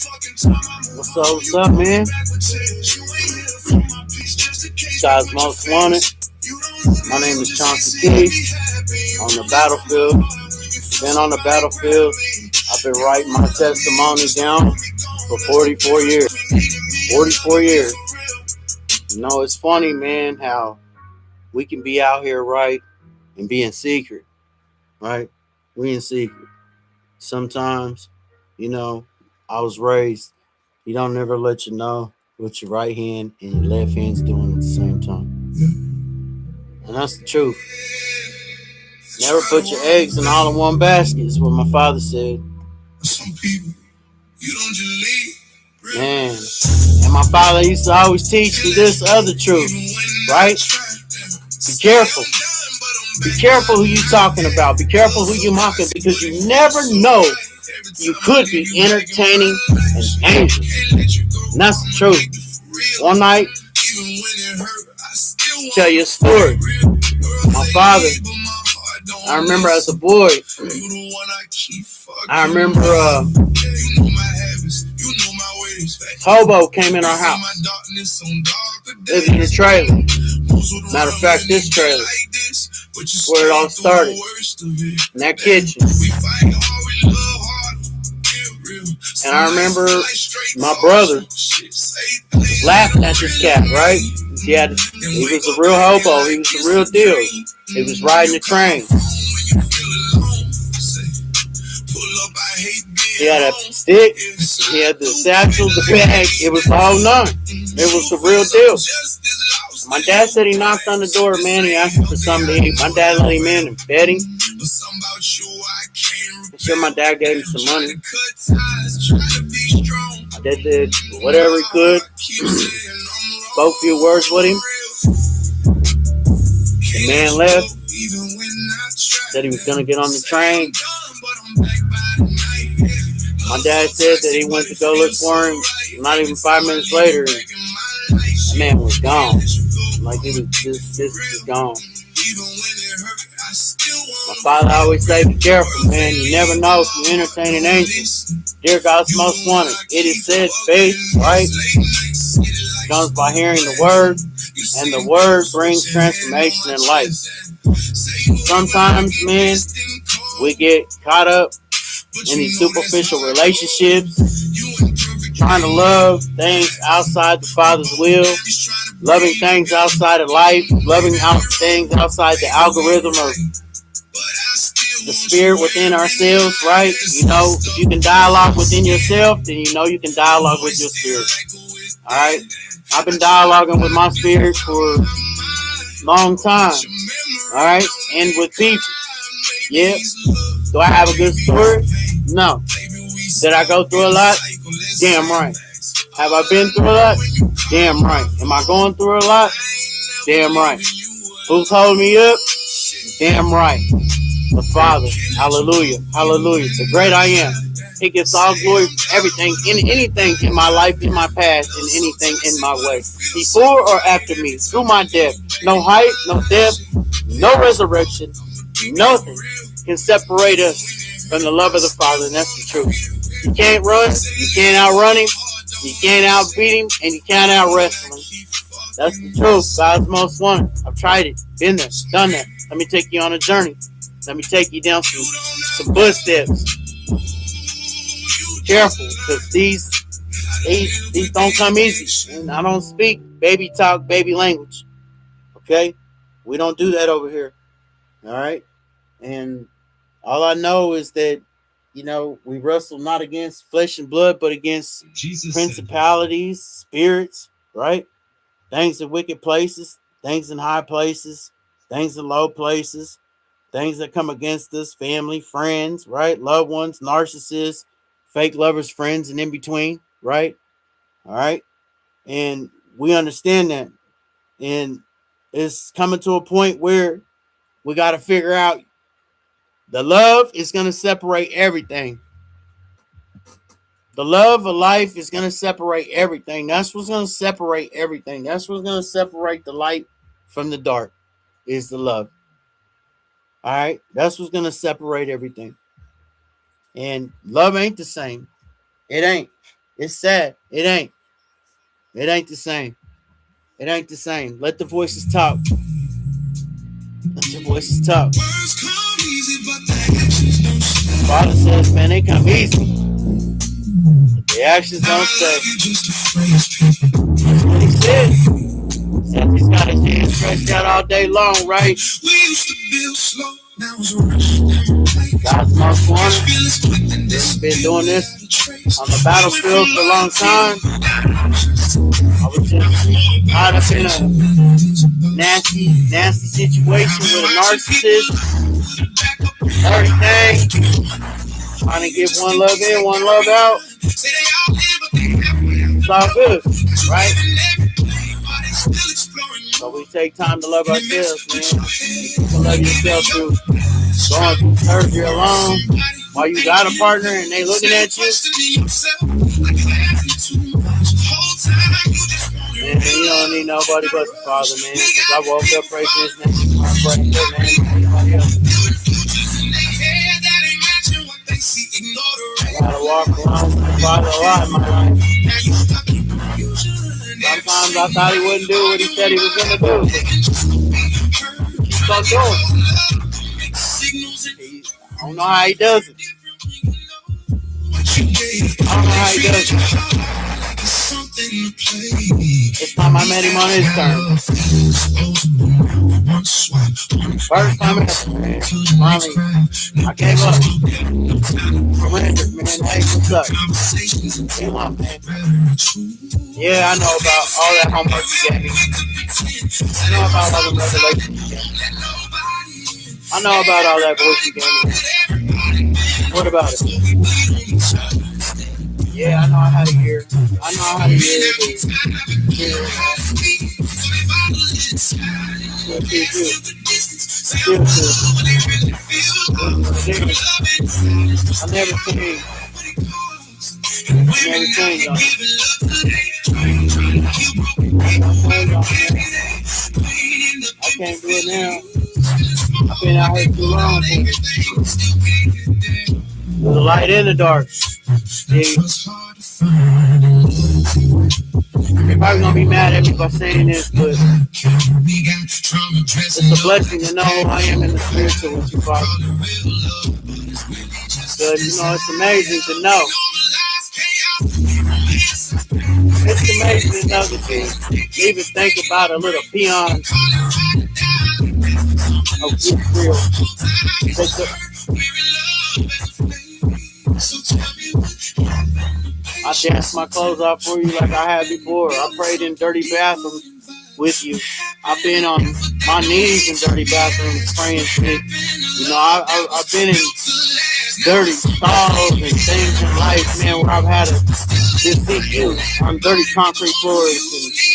What's up, man? God's Most Wanted. My name is Chauncey Key. On the battlefield. Been on the battlefield. I've been writing my testimony down for 44 years. 44 years. You know, it's funny, man, how we can be out here, right, and be in secret, right? We in secret. Sometimes, you know, I was raised, you don't never let you know what your right hand and your left hand's doing at the same time. And that's the truth. Never put your eggs in all in one basket, is what my father said. Some people, you don't just leave. Man. And my father used to always teach me this other truth, right? Be careful. Be careful who you talking about. Be careful who you mocking, because you never know. You could be entertaining an angel. And that's the truth. One night, I'll tell you a story. My father, I remember as a boy, I remember Hobo came in our house. Lived in a trailer. Matter of fact, this trailer is where it all started. In that kitchen. And I remember my brother was laughing at this cat, right? He was a real hobo. He was the real deal. He was riding the train. He had a stick. He had the satchel, the bag. It was all none. It was the real deal. My dad said he knocked on the door, man. He asked him for something to eat. My dad let him in and fed him. I'm sure my dad gave him some money. My dad did whatever he could. Spoke a few words with him. The man left. Said he was going to get on the train. My dad said that he went to go look for him. Not even 5 minutes later, the man was gone. Like he was just gone. My father always say, be careful, man. You never know if you entertain an angel. Dear God's Most Wanted. It is said faith, right? Comes by hearing the word, and the word brings transformation in life. Sometimes, man, we get caught up in these superficial relationships, trying to love things outside the Father's will, loving things outside of life, loving things outside the algorithm of the spirit within ourselves, right? You know, if you can dialogue within yourself, then you know you can dialogue with your spirit. All right? I've been dialoguing with my spirit for a long time. All right? And with people. Yeah. Do I have a good story? No. Did I go through a lot? Damn right. Have I been through a lot? Damn right. Am I going through a lot? Damn right. Who's holding me up? Damn right. The Father. Hallelujah. Hallelujah. The great I am. He gets all glory for everything, in anything in my life, in my past, and anything in my way. Before or after me, through my death. No height, no depth, no resurrection, nothing can separate us from the love of the Father, and that's the truth. You can't run, you can't outrun him, you can't outbeat him, and you can't outwrestle him. That's the truth. God's Most Wanted. I've tried it, been there, done that. Let me take you on a journey. Let me take you down some footsteps. Careful, because these don't come easy. And I don't speak baby talk, baby language. Okay? We don't do that over here. All right? And all I know is that, you know, we wrestle not against flesh and blood, but against principalities, spirits, right? Things in wicked places, things in high places, things in low places, things that come against us, family, friends, right? Loved ones, narcissists, fake lovers, friends, and in between, right? All right. And we understand that. And it's coming to a point where we got to figure out the love is going to separate everything. The love of life is going to separate everything. That's what's going to separate everything. That's what's going to separate the light from the dark is the love. All right. That's what's going to separate everything. And love ain't the same. It ain't. It's sad. It ain't. It ain't the same. It ain't the same. Let the voices talk. Let the voices talk. The Father says, man, they come easy. But the actions don't stay. That's what he said. Said he's got his hands stretched out all day long, right? God's most wanted. We've been doing this on the battlefield for a long time. I was just caught up in a nasty situation with a narcissist. Everything. Trying to get one love in, one love out. It's all good, right? So we take time to love ourselves, man. You can love yourself through going through surgery alone while you got a partner and they looking at you. Man, you don't need nobody but the Father, man. Because I woke up praising His name. I pray for anybody else. I gotta walk around with the Father a lot in my life. Sometimes I thought He wouldn't do what He said He was gonna do. But He keeps on doing it. I don't know how He does it. I don't know how He does it. This time I met Him on His terms. First time ever, man. Finally, I gave up. Surrendered, man. Hey, what's up? Come on, man. Yeah, I know about all that homework you gave me. I know about all the revelations you gave me. I know about all that voice you gave me. What about it? Yeah, I know how to hear. I know how to hear it. Still I never changed. I never changed on I can't do it now. I've been out here too long. There's a light in the dark. Everybody's gonna be mad at me by saying this, but it's a blessing to know who I am in the spiritual with you, Father. Because, it's amazing to know. It's amazing to know that you even think about a little peon of Israel. I danced my clothes off for you like I had before. I prayed in dirty bathrooms with you. I've been on my knees in dirty bathrooms praying shit. I've been in dirty stalls and things in life, man, where I've had to just see you on dirty concrete floors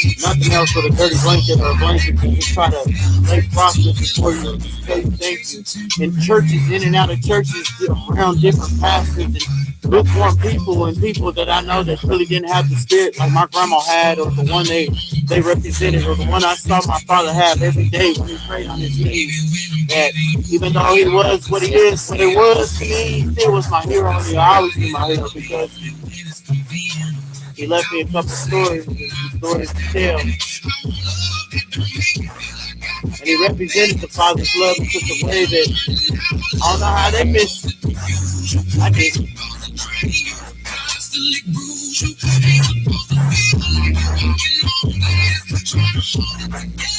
and nothing else but a dirty blanket or a blanket and just try to lay prostrate before you and just tell you thank you. In churches, in and out of churches, around different pastors and lukewarm people and people that I know that really didn't have the spirit like my grandma had, or the one they represented, or the one I saw my father have every day when he prayed on his knees. That even though he was what he is, what it was to me, he still was my hero, and he'll always be my hero because he left me a couple stories to tell. And he represented the Father's love in such a way that I don't know how they missed it. I did.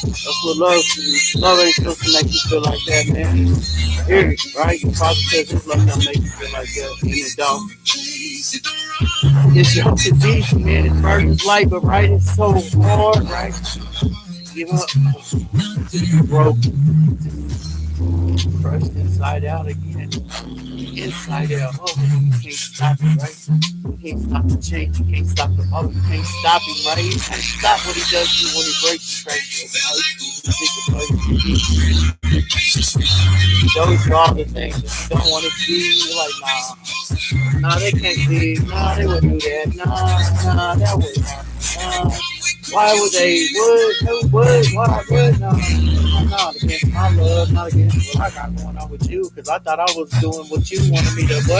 That's what love is. Love ain't supposed to make you feel like that, man. Period, right? The Father says His love don't make you feel like that, and it don't. It's yoke is easy, man. It's burden's light, but right, it's so hard, right? Give up. You're broken. Crushed inside out again. Inside out. Oh, you can't stop it, right? You can't stop the change. You can't stop the motor. You can't stop him, right? You can't stop what he does to you when he breaks the trace. He shows you all the things that you don't want to see. You're like, nah, they can't see. Nah, they wouldn't do that. Nah, that wouldn't happen. Why would they? Who would? Why would? No, not against my love, not against what I got going on with you, because I thought I was doing what you wanted me to do.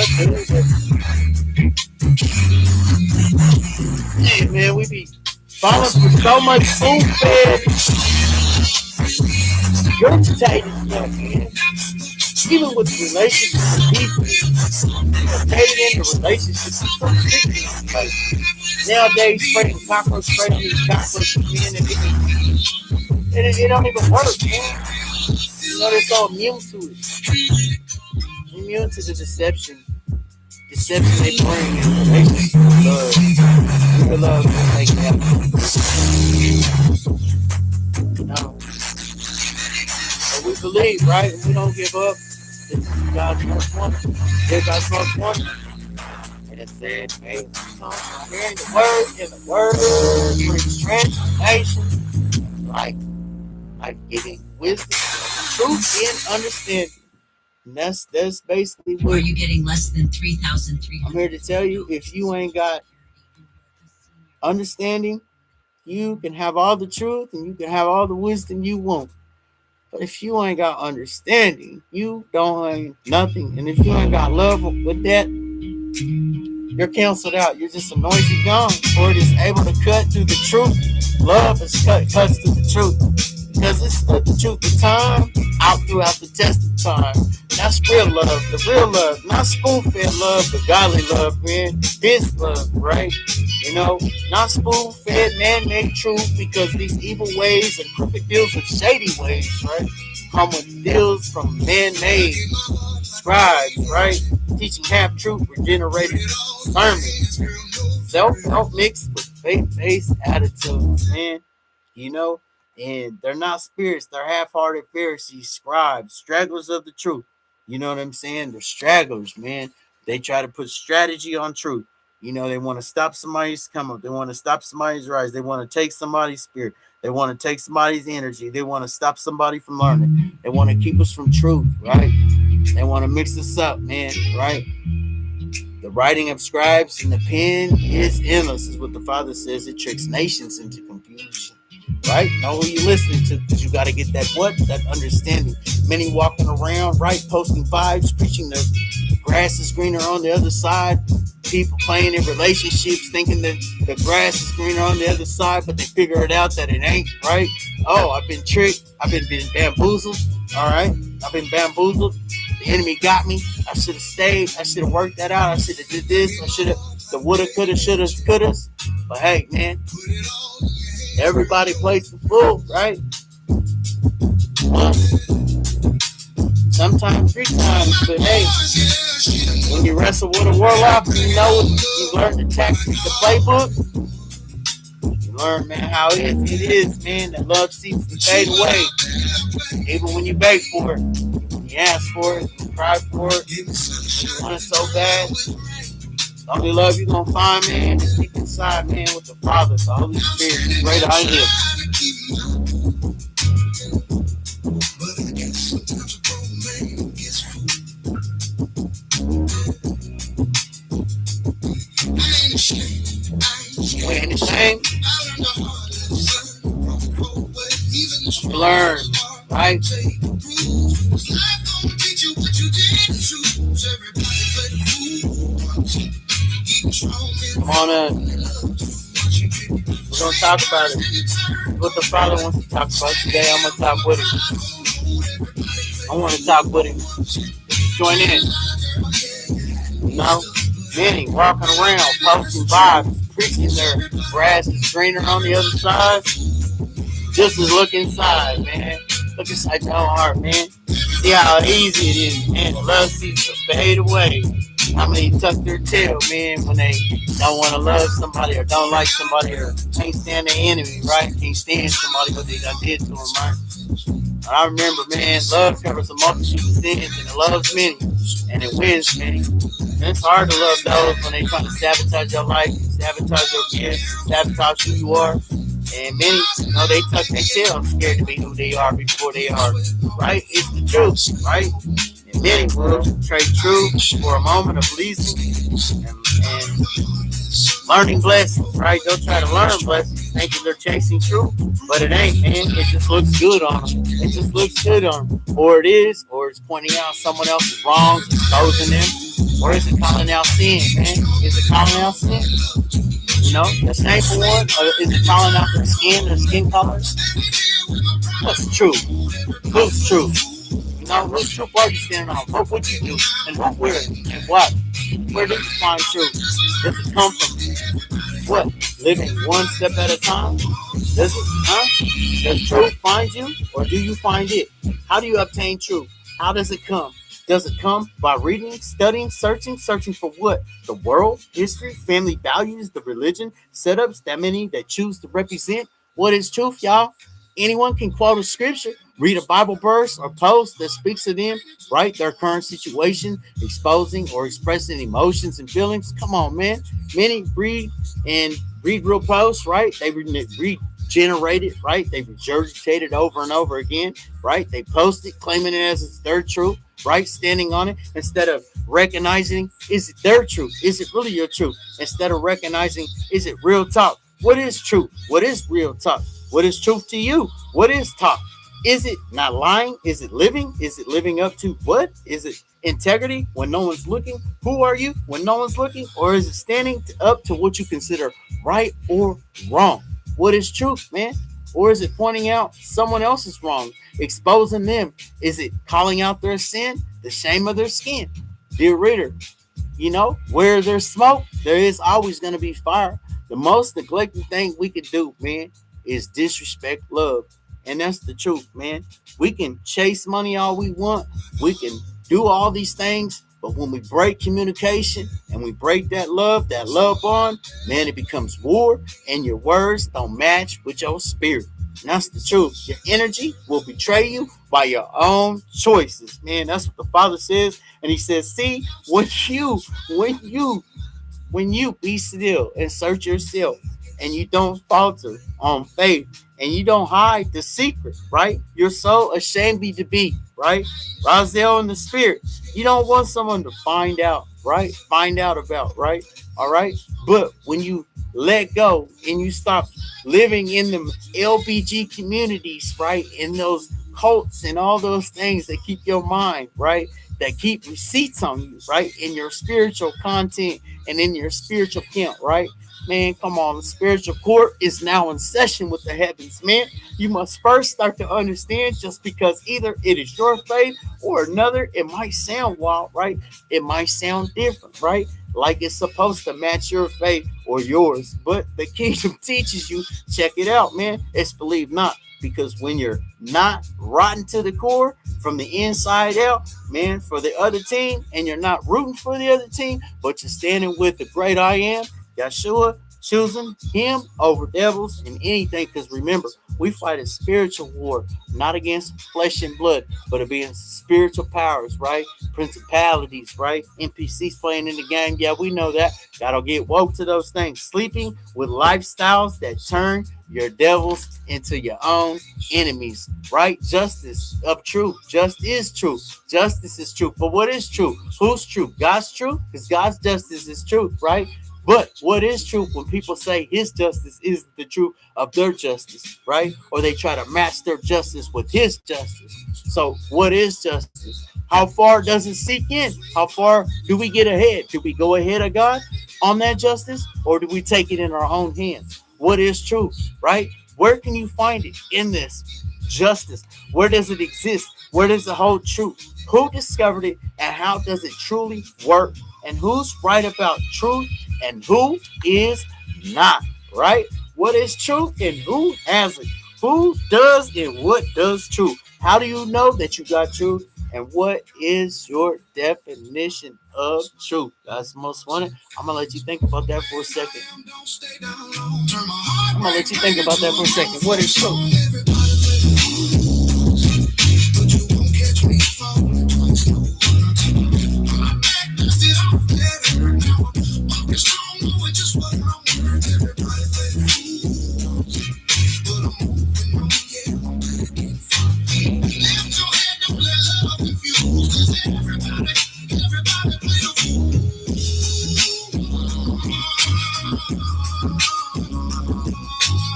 Hey, man, we be falling for so much spoon-fed, regurgitated stuff, man. Even with relationships with people, dating into relationships is so ridiculous. Like, nowadays, spraying cockroach spray on these cockroaches, man, and it don't even work, man. You know, they're so immune to it. Immune to the deception they bring in relationships with love. Real love can make that happen. No. But we believe, right? We don't give up. This is God's most one. They're God's most one. And it said, hey, hearing the word and the word brings transformation, like giving wisdom, truth, and understanding. And that's basically what. Are you getting less than 3,300? I'm here to tell you, if you ain't got understanding, you can have all the truth and you can have all the wisdom you want. But if you ain't got understanding, you don't have nothing. And if you ain't got love with that, you're canceled out. You're just a noisy gong. Or it is able to cut through the truth. Love is cuts through the truth. Because it's the truth of time out throughout the test of time. That's real love, the real love, not spoon-fed love, but godly love, man. His love, right? You know, not spoon-fed, man-made truth, because these evil ways and crooked deals with shady ways, right, come with deals from man-made scribes, right? Teaching half-truth, regenerated sermons, self-help mixed with faith-based attitudes, man. You know, and they're not spirits, they're half-hearted Pharisees, scribes, stragglers of the truth. You know what I'm saying? They're stragglers, man. They try to put strategy on truth. You know, they want to stop somebody's come up. They want to stop somebody's rise. They want to take somebody's spirit. They want to take somebody's energy. They want to stop somebody from learning. They want to keep us from truth, right? They want to mix us up, man, right? The writing of scribes and the pen is endless, is what the Father says. It tricks nations into confusion. Right? Know who you listening to, because you got to get that what? That understanding. Many walking around, right? Posting vibes, preaching the grass is greener on the other side. People playing in relationships, thinking that the grass is greener on the other side, but they figure it out that it ain't, right? Oh, I've been tricked. I've been bamboozled. All right? I've been bamboozled. The enemy got me. I should have stayed. I should have worked that out. I should have did this. I should have the woulda, coulda, shoulda, coulda. But hey, man. Everybody plays the fool, right? Sometimes 3 times, but hey, when you wrestle with a warlock, you know you learn the tactics, the playbook. You learn, man, how it is, man. That love seems to fade away. Even when you beg for it, when you ask for it, you cry for it, you want it so bad. The only love you're going to find, man, is deep inside, man, with the Father, the Holy Spirit, right out here. You ain't ashamed. Learn, right? Come on up. We're going to talk about it. What the Father wants to talk about today, I'm going to talk with him. I want to talk with him. Join in. You know, many walking around, posting vibes, preaching their grass is greener on the other side. Just as look inside, man. Look inside your own heart, man. See how easy it is, man. The love seems to fade away. How many tuck their tail, man, when they don't want to love somebody or don't like somebody or can't stand their enemy, right? Can't stand somebody what they done did to them, right? But I remember, man, love covers a multitude of sins and it loves many and it wins many. And it's hard to love those when they try to sabotage your life, sabotage your gifts, sabotage who you are. And many, you know, they tuck their tail, scared to be who they are before they are, right? It's the truth, right? And many will trade truth for a moment of pleasing and learning blessings, right? They'll try to learn blessings, thinking they're chasing truth, but it ain't, man. It just looks good on them. It just looks good on them. Or it is, or it's pointing out someone else's wrongs, exposing them. Or is it calling out sin, man? Is it calling out sin? You The sniper one, or is it calling out their skin color? What's true? Who's true? Whose truth are you standing on? What would you do? And what where? And what? Where do you find truth? Does it come from what? Living one step at a time? Does it, Does truth find you, or do you find it? How do you obtain truth? How does it come? Does it come by reading, studying, searching for what? The world, history, family values, the religion, setups that many that choose to represent? What is truth, y'all? Anyone can quote a scripture, read a Bible verse or post that speaks to them, right? Their current situation, exposing or expressing emotions and feelings. Come on, man. Many read real posts, right? They regenerate it, right? They regurgitate it over and over again, right? They post it, claiming it as it's their truth, right? Standing on it instead of recognizing, is it their truth? Is it really your truth? Instead of recognizing, is it real talk? What is truth? What is real talk? What is truth to you? What is talk? Is it not lying? Is it living? Is it living up to what? Is it integrity when no one's looking? Who are you when no one's looking? Or is it standing up to what you consider right or wrong? What is truth, man? Or is it pointing out someone else's wrong, exposing them? Is it calling out their sin, the shame of their skin? Dear reader, where there's smoke, there is always going to be fire. The most neglected thing we could do, man, is disrespect love. And that's the truth, man. We can chase money all we want. We can do all these things. But when we break communication and we break that love bond, man, it becomes war. And your words don't match with your spirit. And that's the truth. Your energy will betray you by your own choices, man. That's what the Father says. And he says, see, when you be still and search yourself, and you don't falter on faith, and you don't hide the secret, right? You're so ashamed to be, right? Raziel in the spirit. You don't want someone to find out, right? Find out about, right? All right. But when you let go and you stop living in the LBG communities, right? In those cults and all those things that keep your mind, right? That keep receipts on you, right? In your spiritual content and in your spiritual camp, right? Man, come on. The spiritual court is now in session with the heavens, man. You must first start to understand, just because either it is your faith or another, it might sound wild, right? It might sound different, right? Like it's supposed to match your faith or yours. But the kingdom teaches you, check it out, man. It's believe not. Because when you're not rotten to the core from the inside out, man, for the other team, and you're not rooting for the other team, but you're standing with the great I am, Yeshua, choosing him over devils and anything. Because remember, we fight a spiritual war, not against flesh and blood, but against spiritual powers, right? Principalities, right? NPCs playing in the game. Yeah, we know that. Gotta get woke to those things. Sleeping with lifestyles that turn your devils into your own enemies, right? Justice of truth. Just is truth. Justice is truth. But what is truth? Who's truth? God's truth? Because God's justice is truth, right? But what is truth when people say his justice is the truth of their justice, right? Or they try to match their justice with his justice. So what is justice? How far does it seek in? How far do we get ahead? Do we go ahead of God on that justice, or do we take it in our own hands? What is truth, right? Where can you find it in this justice? Where does it exist? Where does it hold truth? Who discovered it, and how does it truly work? And who's right about truth and who is not, right? What is truth and who has it? Who does and what does truth? How do you know that you got truth? And what is your definition of truth? That's the most wanted. I'm going to let you think about that for a second. What is truth?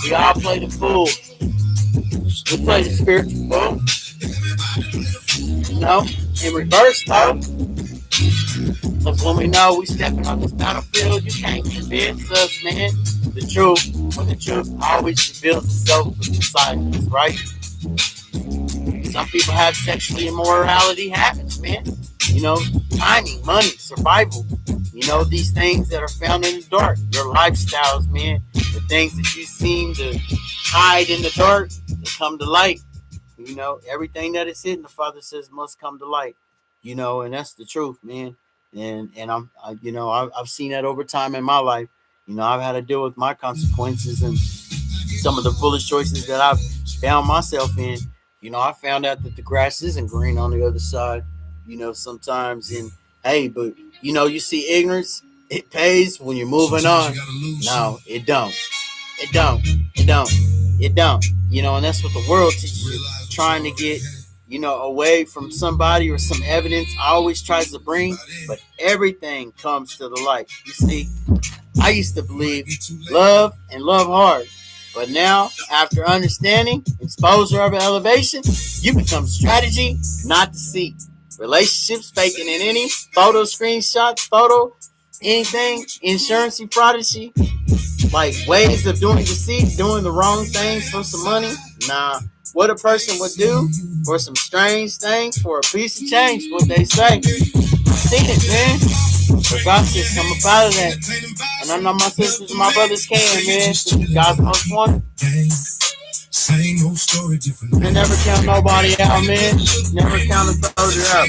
We all play the fool. We play the spiritual fool. In reverse, though. Cause when we know we stepping on this battlefield, you can't convince us, man. The truth, when the truth always reveals itself with the silence, right? Some people have sexually immorality habits, man. You know, timing, money, survival. You know, these things that are found in the dark. Your lifestyles, man. The things that you seem to hide in the dark, they come to light. You know, everything that is hidden, the Father says must come to light. You know, and that's the truth, man. And you know, I've seen that over time in my life. You know, I've had to deal with my consequences and some of the foolish choices that I've found myself in. You know, I found out that the grass isn't green on the other side. You know, sometimes, and hey, but you know, you see ignorance. It pays when you're moving on. No, it don't. It don't. It don't. It don't. You know, and that's what the world teaches you. Trying to get, you know, away from somebody or some evidence always tries to bring, but everything comes to the light. You see, I used to believe love and love hard. But now, after understanding exposure of elevation, you become strategy, not deceit. Relationships faking in any photo screenshots, photo, anything, insurance fraudacy, like ways of doing deceit, doing the wrong things for some money. Nah, what a person would do for some strange things for a piece of change, what they say. Seen it, man. But God says come up out of that. And I know my sisters and my brothers can, man. This is God's most one. Same old story, different. They never count nobody out, man. Never count a soldier out.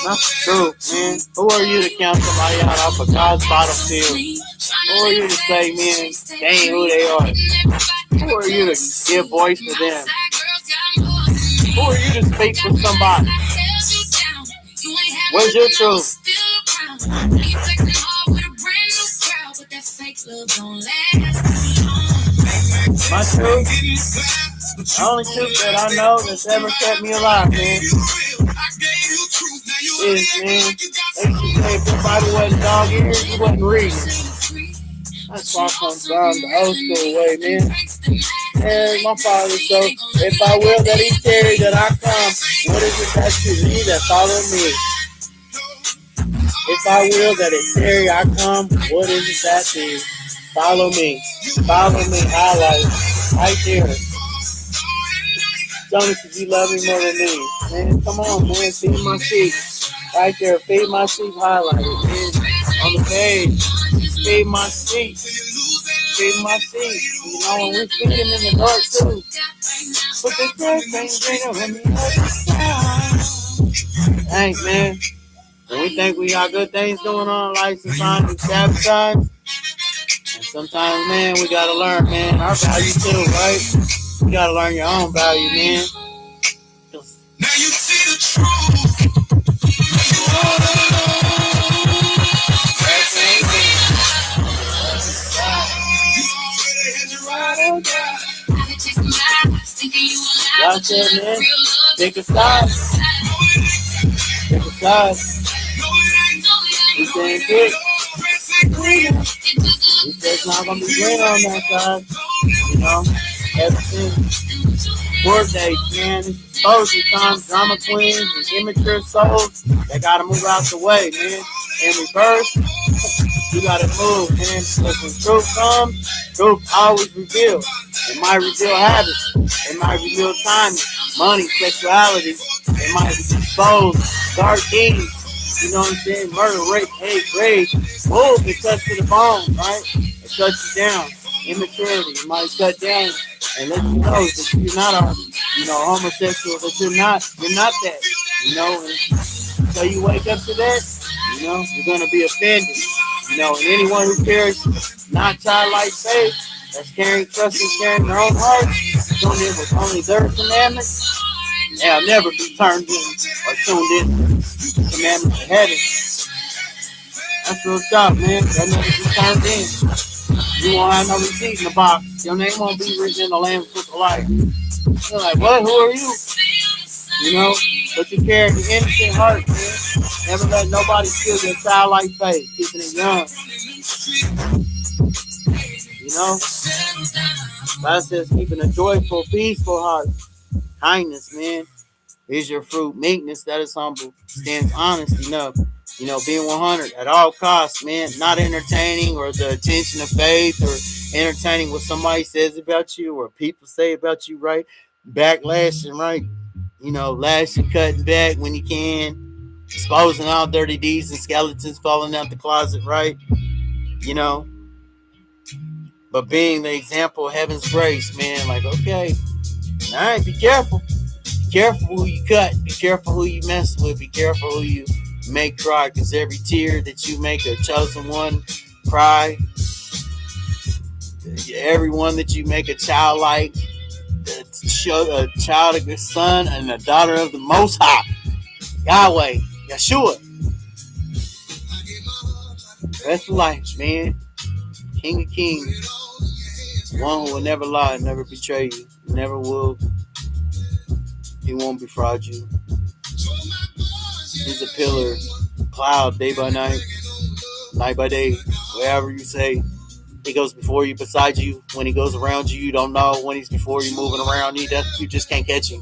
That's true, man. Who are you to count somebody out off of God's battlefield? Who are you to say, man, they ain't who they are? Who are you to give voice to them? Who are you to speak for somebody? Where's your truth? My truth, the only truth that I know that's ever kept me alive, man, is, man, they used to say if your body wasn't dog ears, you wasn't reading. That's why I come down the old school way, man. And my father, so if I will that he tarry, that I come, what is it that you need that follow me? If I will that it tarry, I come, what is it that is? Follow me. Follow me, highlight. Right there. Jonas, if you love me more than me. Man, come on, man. Feed my sheep. Right there. Feed my sheep, highlighted, man. On the page. Feed my sheep. Feed my sheep. You know, and we feed them in the dark, too. But the grass ain't greener on the other side. Thanks, man. When we think we got good things going on, like sometimes we sabotage. And sometimes, man, we gotta learn, man, our value too, right? You gotta learn your own value, man. Now you see the truth. Y'all said, man, take a side. Take a side. We saying quick. He said it's not gonna be green on that side. You know, everything. Court dates, man. It's exposure time. Drama queens and immature souls. They gotta move out the way, man. In reverse, you gotta move, man. Because when truth comes, truth always reveals. It might reveal habits. It might reveal timing, money, sexuality. It might expose dark deeds. You know what I'm saying? Murder, rape, hate, rage. Move, it cuts to the bone, right? It cuts you down. Immaturity, it might cut down and let you know that you're not a, you know, homosexual, that you're not that, you know. And so you wake up to that, you know, you're gonna be offended, you know. And anyone who carries not childlike faith, that's carrying trust and carrying their own heart, doing it with only their commandments, they'll never be turned in or tuned in to the commandments of heaven. That's real tough, man. They'll never be turned in. You won't have no receipt in the box. Your name won't be written in the Lamb's Book of Life. You're like, what? Who are you? You know? But you carry the innocent heart, man. Never let nobody steal your childlike faith. Keeping it young. You know? God says keeping a joyful, peaceful heart. Kindness, man. Is your fruit. Meekness, that is humble. Stands honest enough. Being 100 at all costs, man. Not entertaining or the attention of faith or entertaining what somebody says about you or people say about you, right? Backlashing, right? Lashing, cutting back when you can, exposing all dirty deeds and skeletons falling out the closet, right? You know, but being the example of heaven's grace, man. Like, okay, all right, be careful. Be careful who you cut. Be careful who you mess with. Be careful who you make cry, because every tear that you make a chosen one cry, everyone that you make a child like, a child of your son and a daughter of the Most High, Yahweh, Yeshua. That's life, man. King of Kings, one who will never lie, never betray you, never will. He won't defraud you. He's a pillar, cloud, day by night, night by day, wherever you say. He goes before you, beside you. When he goes around you, you don't know. When he's before you, moving around you, you just can't catch him.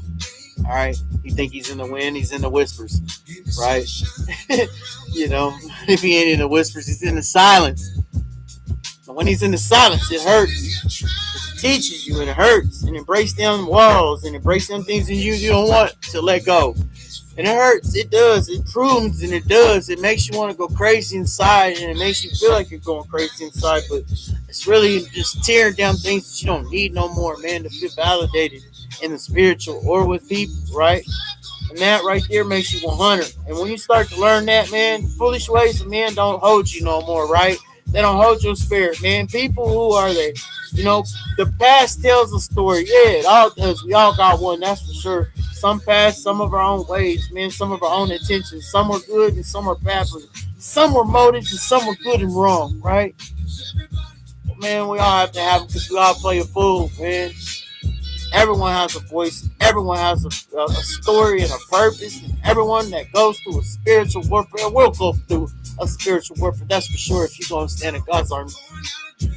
All right? You think he's in the wind, he's in the whispers, right? If he ain't in the whispers, he's in the silence. And when he's in the silence, it hurts. It teaches you and it hurts. And embrace them walls and embrace them things in you don't want to let go. And it hurts. It does. It prunes and it does. It makes you want to go crazy inside, and it makes you feel like you're going crazy inside. But it's really just tearing down things that you don't need no more, man, to feel validated in the spiritual or with people, right? And that right there makes you 100. And when you start to learn that, man, foolish ways of men don't hold you no more, right? They don't hold your spirit, man. People, who are they? The past tells a story. Yeah, it all does. We all got one, that's for sure. Some past, some of our own ways, man. Some of our own intentions. Some are good and some are bad. But some were motives and some were good and wrong, right? But man, we all have to have them because we all play a fool, man. Everyone has a voice. Everyone has a story and a purpose. And everyone that goes through a spiritual warfare will go through a spiritual warfare. That's for sure. If you're going to stand in God's army.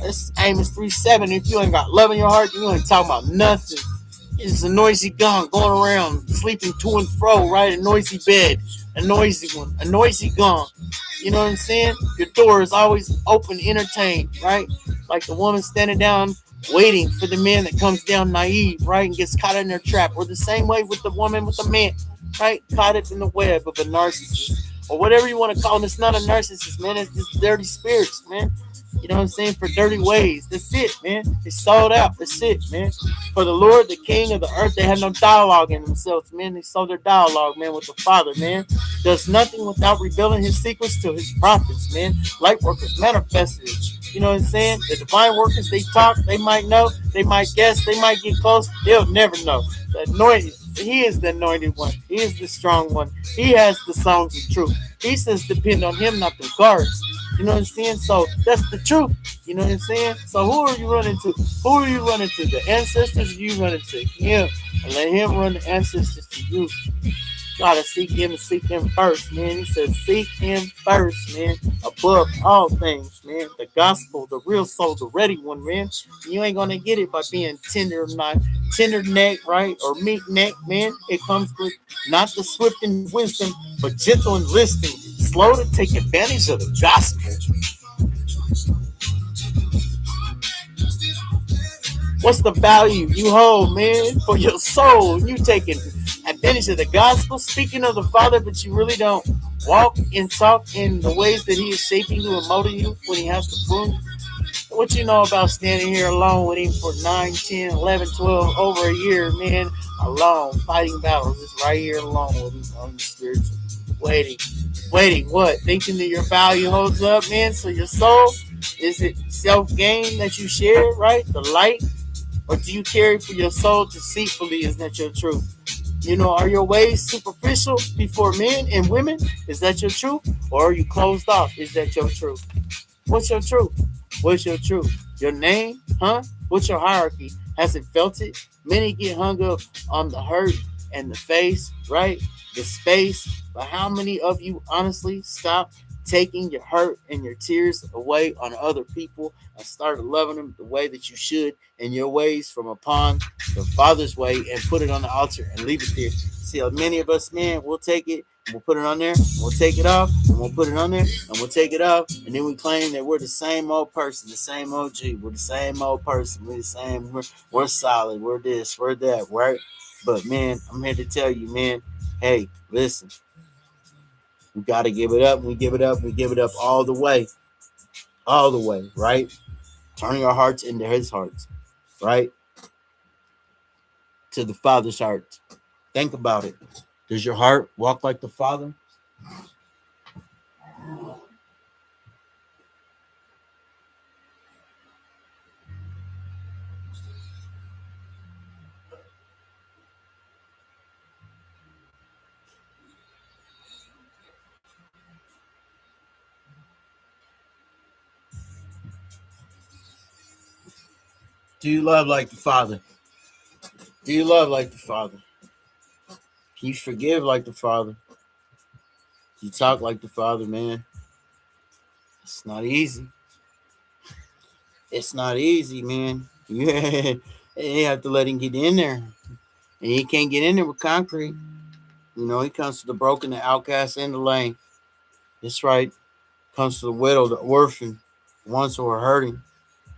This Amos 3:7. If you ain't got love in your heart, you ain't talking about nothing. It's a noisy gong going around, sleeping to and fro, right? A noisy bed, a noisy one, a noisy gong. You know what I'm saying? Your door is always open, entertained, right? Like the woman standing down, waiting for the man that comes down naive, right? And gets caught in their trap. Or the same way with the woman with the man, right? Caught up in the web of a narcissist. Or whatever you want to call it. It's not a narcissist, man. It's just dirty spirits, man. You know what I'm saying? For dirty ways. That's it, man. It's sold out. That's it, man. For the Lord, the King of the earth, they have no dialogue in themselves, man. They sold their dialogue, man, with the Father, man. Does nothing without revealing his secrets to his prophets, man. Light workers, manifested. You know what I'm saying? The divine workers, they talk, they might know, they might guess, they might get close. They'll never know. The anointed, he is the anointed one. He is the strong one. He has the songs of truth. He says depend on him, not the guards. You know what I'm saying? So that's the truth. You know what I'm saying? So who are you running to? Who are you running to? The ancestors, or you running to him? And let him run the ancestors to you. Gotta seek him and seek him first, man. He says seek him first, man. Above all things, man. The gospel, the real soul, the ready one, man. You ain't gonna get it by being tender neck, right? Or meek neck, man. It comes with not the swift in wisdom, but gentle in listening, slow to take advantage of the gospel. What's the value you hold, man, for your soul? You taking advantage of the gospel, speaking of the Father, but you really don't walk and talk in the ways that he is shaping you and molding you when he has to prune. What you know about standing here alone with him for 9, 10, 11, 12, over a year, man, alone, fighting battles, just right here alone with him on the spiritual. Waiting, what? Thinking that your value holds up, man? So your soul, is it self-gain that you share, right? The light? Or do you carry for your soul deceitfully? Is that your truth? Are your ways superficial before men and women? Is that your truth? Or are you closed off? Is that your truth? What's your truth? What's your truth? Your name? Huh? What's your hierarchy? Hasn't felt it? Many get hung up on the hurt and the face, right? The space. But how many of you honestly stop taking your hurt and your tears away on other people and start loving them the way that you should and your ways from upon the Father's way and put it on the altar and leave it there? See, many of us, man, we'll take it we'll put it on there, we'll take it off, and we'll put it on there, and we'll take it off, and then we claim that we're the same old person, the same OG, we're the same old person, we're the same, we're solid, we're this, we're that, right? But man, I'm here to tell you, man, hey, listen, we gotta give it up, we give it up, we give it up all the way, right? Turning our hearts into his hearts, right? To the Father's heart. Think about it. Does your heart walk like the Father? Do you love like the Father? Do you love like the Father? Can you forgive like the Father? Do you talk like the Father, man? It's not easy. It's not easy, man. You have to let him get in there. And he can't get in there with concrete. You know, he comes to the broken, the outcast, and the lame. That's right. Comes to the widow, the orphan, the ones who are hurting.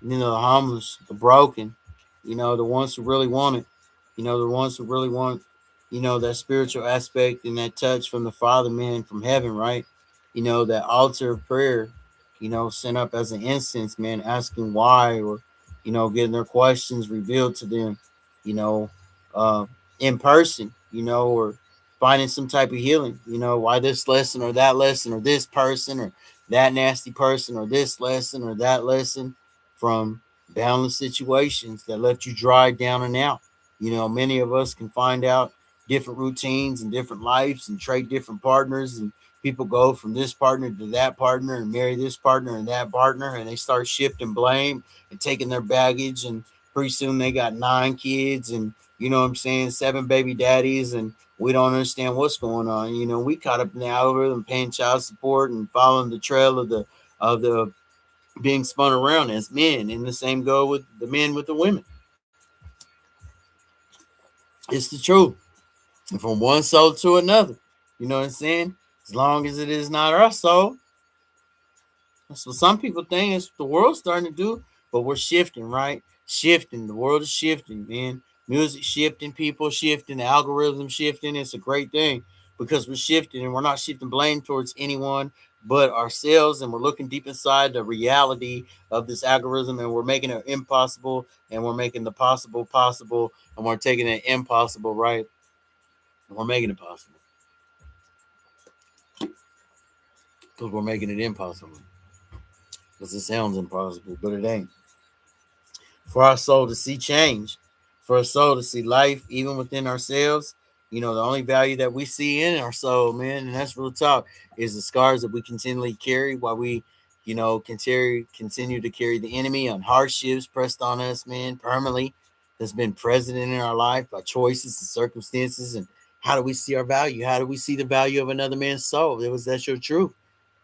You know, the homeless, the broken, you know, the ones who really want it, you know, the ones who really want, you know, that spiritual aspect and that touch from the Father, man, from heaven, right? You know, that altar of prayer, you know, sent up as an incense, man, asking why, or, you know, getting their questions revealed to them, you know, uh, in person, you know, or finding some type of healing, you know, why this lesson or that lesson or this person or that nasty person or this lesson or that lesson from boundless situations that left you dry down and out. You know, many of us can find out different routines and different lives and trade different partners, and people go from this partner to that partner and marry this partner and that partner, and they start shifting blame and taking their baggage, and pretty soon they got 9 kids and, you know what I'm saying, 7 baby daddies, and we don't understand what's going on. You know, we caught up in the algorithm paying child support and following the trail of the being spun around as men, and the same go with the men with the women. It's the truth. And from one soul to another. You know what I'm saying? As long as it is not our soul. That's what some people think. It's what the world's starting to do. But we're shifting, right? Shifting. The world is shifting, man. Music shifting, people shifting, the algorithm shifting. It's a great thing because we're shifting, and we're not shifting blame towards anyone but ourselves. And we're looking deep inside the reality of this algorithm, and we're making it impossible, and we're making the possible possible, and we're taking it impossible, right? And we're making it possible because we're making it impossible because it sounds impossible, but it ain't. For our soul to see change, for our soul to see life even within ourselves. You know, the only value that we see in our soul, man, and that's real talk, is the scars that we continually carry while we, you know, continue to carry the enemy on hardships pressed on us, man, permanently. That's been present in our life by choices and circumstances. And how do we see our value? How do we see the value of another man's soul? That's your truth.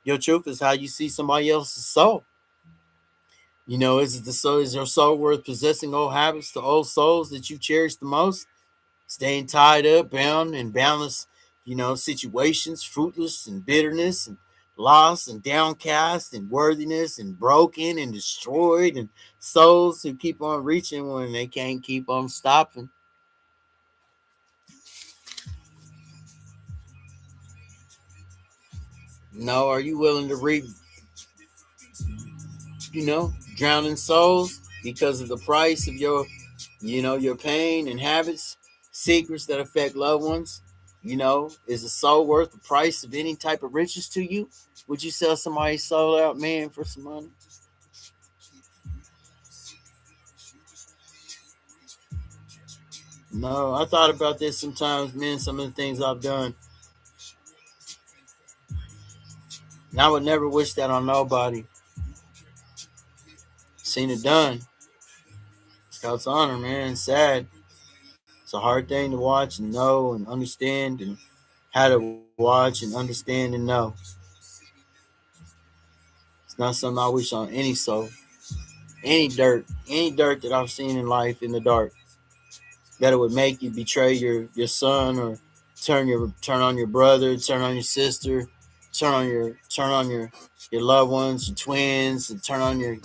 Your truth is how you see somebody else's soul. You know, is it the soul? Is your soul worth possessing old habits, the old souls that you cherish the most? Staying tied up, bound, and boundless, you know, situations, fruitless and bitterness and lost and downcast and worthiness and broken and destroyed, and souls who keep on reaching when they can't keep on stopping. No, are you willing to reap, you know, drowning souls because of the price of your, you know, your pain and habits, secrets that affect loved ones? You know, is a soul worth the price of any type of riches to you? Would you sell somebody's soul out, man, for some money? No, I thought about this sometimes, man. Some of the things I've done, and I would never wish that on nobody. Seen it done. It's God's honor, man. It's sad. It's a hard thing to watch and know and understand, and how to watch and understand and know. It's not something I wish on any soul, any dirt that I've seen in life in the dark, that it would make you betray your son or turn on your brother, turn on your sister, turn on your loved ones, your twins, and turn on your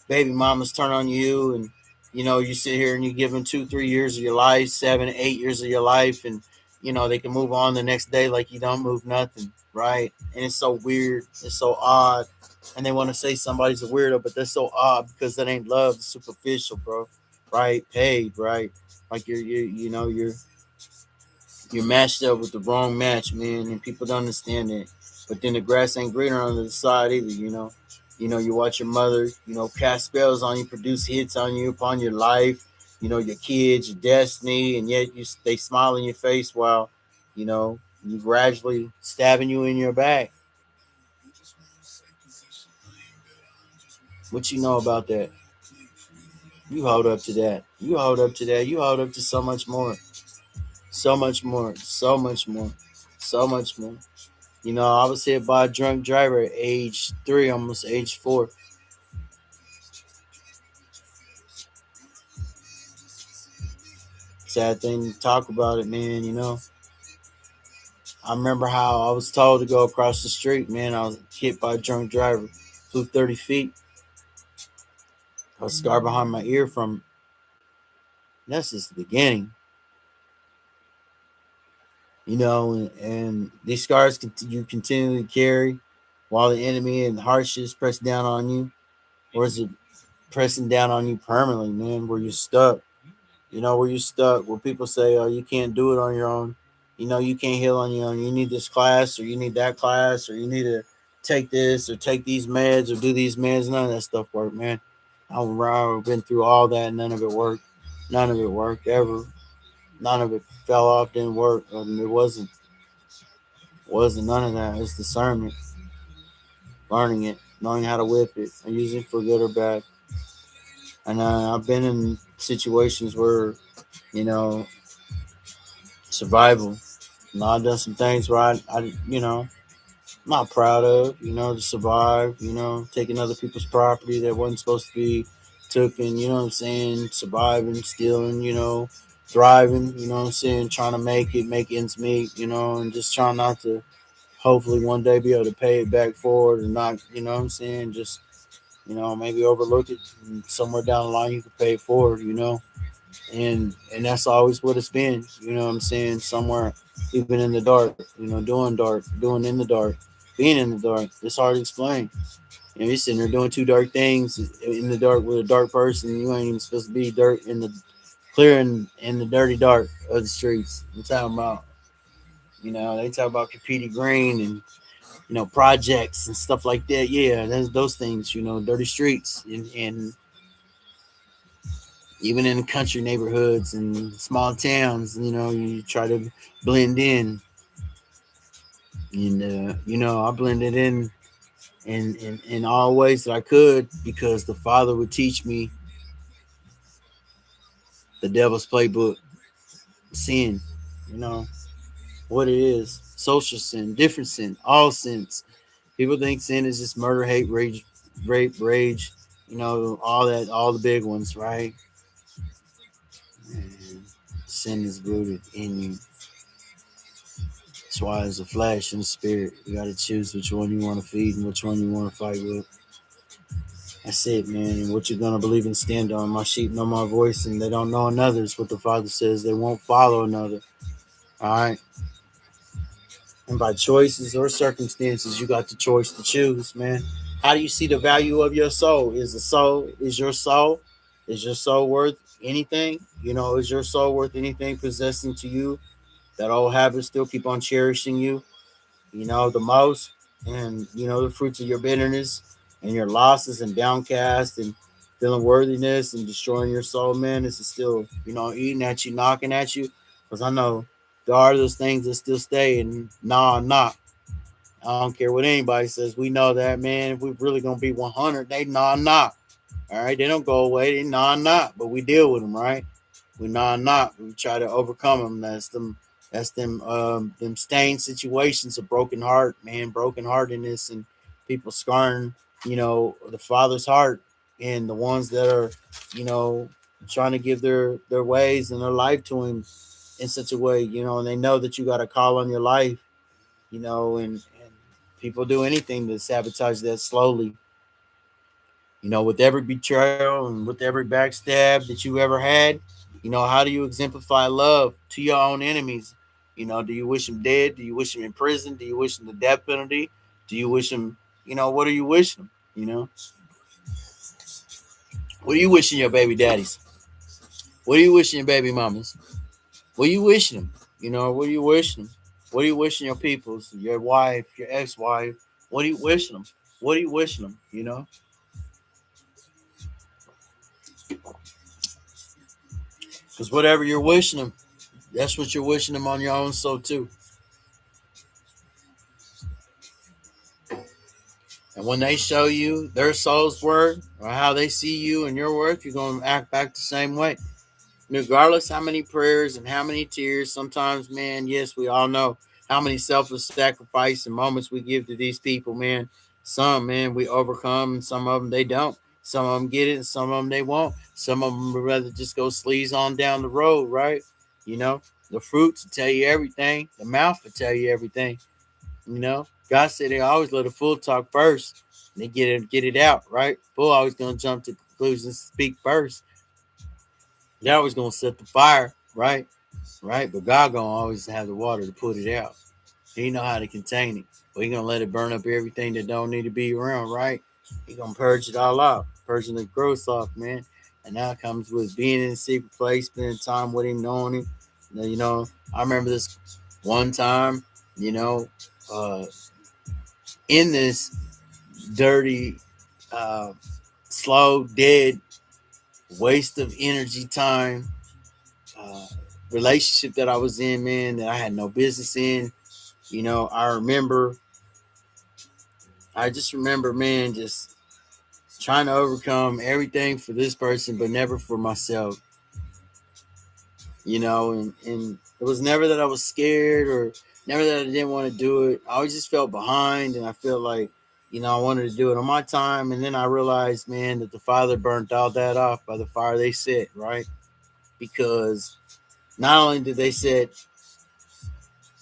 baby mamas turn on you, and you sit here and you give them 2 3 years of your life, 7 8 years of your life, and they can move on the next day like you don't move nothing, right? And it's so weird, it's so odd, and they want to say somebody's a weirdo, but that's so odd because that ain't love, it's superficial, bro. Right? Paid, right? Like you're matched up with the wrong match, man, and people don't understand it. But then the grass ain't greener on the side either, you watch your mother, cast spells on you, produce hits on you, upon your life, your kids, your destiny, and yet they smile in your face while, you gradually stabbing you in your back. What you know about that? You hold up to that. You hold up to that. You hold up to so much more. So much more. So much more. So much more. I was hit by a drunk driver at age 3, almost age 4. Sad thing to talk about it, man. I remember how I was told to go across the street, man. I was hit by a drunk driver, flew 30 feet. I was scar behind my ear from. That's just the beginning, and these scars you continually carry while the enemy and hardships press down on you, or is it pressing down on you permanently, man, where you're stuck? Where you're stuck, where people say, oh, you can't do it on your own. You can't heal on your own. You need this class, or you need that class, or you need to take this, or take these meds, or do these meds. None of that stuff worked, man. I've been through all that. None of it worked. None of it worked ever. None of it fell off, didn't work. It wasn't none of that. It's discernment, learning it, knowing how to whip it, and use it for good or bad. And I've been in situations where, you know, survival. I've done some things where I'm not proud of, to survive, taking other people's property that wasn't supposed to be taken, you know what I'm saying, surviving, stealing, thriving, you know what I'm saying, trying to make ends meet, and just trying not to hopefully one day be able to pay it back forward and not, you know what I'm saying, just, maybe overlook it and somewhere down the line you can pay it forward, and that's always what it's been. You know what I'm saying? Somewhere, even in the dark, doing in the dark, being in the dark. It's hard to explain. You're sitting there doing two dark things in the dark with a dark person. You ain't even supposed to be dirt in the clear in the dirty dark of the streets. I'm talking about. They talk about Capiti Green and projects and stuff like that. Yeah, that's those things. Dirty streets and even in country neighborhoods and small towns, you try to blend in. And, I blended in all ways that I could because the Father would teach me the devil's playbook, sin, you know, what it is, social sin, different sin, all sins. People think sin is just murder, hate, rage, rape, rage, all that, all the big ones, right? And sin is rooted in you. That's why it's a flesh and a spirit. You got to choose which one you want to feed and which one you want to fight with. That's it, man. And what you're going to believe and stand on. My sheep know my voice and they don't know another. It's what the Father says. They won't follow another. All right. And by choices or circumstances, you got the choice to choose, man. How do you see the value of your soul? Is your soul worth anything? Is your soul worth anything possessing to you? That old habit still keep on cherishing you? The most, and the fruits of your bitterness and your losses and downcast and feeling worthiness and destroying your soul, man. This is still, eating at you, knocking at you. Because I know there are those things that still stay, and nah, I'm not. I don't care what anybody says. We know that, man. If we're really gonna be 100, they nah, not. All right, they don't go away. They nah, not. But we deal with them, right? We nah, not. We try to overcome them. That's them. That's them stained situations of broken heart, man. Broken heartedness and people scarring, the Father's heart, and the ones that are, you know, trying to give their ways and their life to Him in such a way, and they know that you got a call on your life, and people do anything to sabotage that slowly. With every betrayal and with every backstab that you ever had, how do you exemplify love to your own enemies? Do you wish them dead? Do you wish them in prison? Do you wish them the death penalty? Do you wish them, what are you wishing them? What are you wishing your baby daddies? What are you wishing your baby mamas? What are you wishing them? What are you wishing them? What are you wishing your peoples, your wife, your ex-wife? What are you wishing them? What are you wishing them? Because whatever you're wishing them, that's what you're wishing them on your own soul too. And when they show you their soul's work or how they see you and your work, you're going to act back the same way. Regardless how many prayers and how many tears, sometimes, man, yes, we all know how many selfless sacrifice and moments we give to these people, man. Some, man, we overcome, and some of them, they don't. Some of them get it, and some of them, they won't. Some of them would rather just go sleaze on down the road, right? The fruits will tell you everything. The mouth will tell you everything. God said they always let a fool talk first. They get it out, right? Fool always going to jump to conclusions, speak first. They're always going to set the fire, right? Right? But God going to always have the water to put it out. He know how to contain it. But He going to let it burn up everything that don't need to be around, right? He going to purge it all out. Purging the gross off, man. And that comes with being in a secret place, spending time with Him, knowing Him. I remember this one time, in this dirty, slow, dead, waste of energy, time, relationship that I was in, man, that I had no business in. I just remember, man, just trying to overcome everything for this person, but never for myself. And it was never that I was scared or never that I didn't want to do it. I always just felt behind, and I felt like, I wanted to do it on my time. And then I realized, man, that the Father burnt all that off by the fire they set, right? Because not only did they set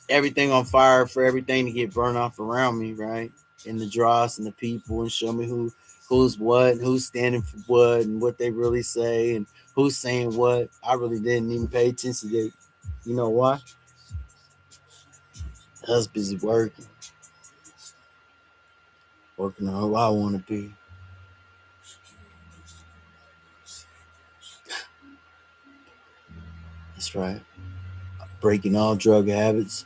everything on fire for everything to get burned off around me, right? And the dross and the people, and show me who's what, and who's standing for what, and what they really say, and who's saying what. I really didn't even pay attention to it. You know why? I was busy working on who I want to be. That's right. Breaking all drug habits,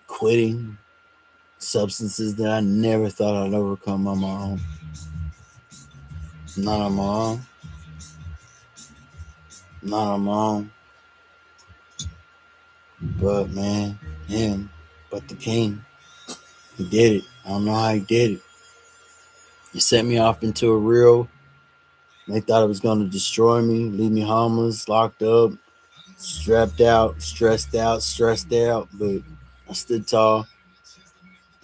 quitting substances that I never thought I'd overcome on my own. Not on my own. Not on my own. But, man, Him, but the King, He did it. I don't know how He did it. He set me off into a reel. They thought it was going to destroy me, leave me homeless, locked up, strapped out, stressed out. But I stood tall.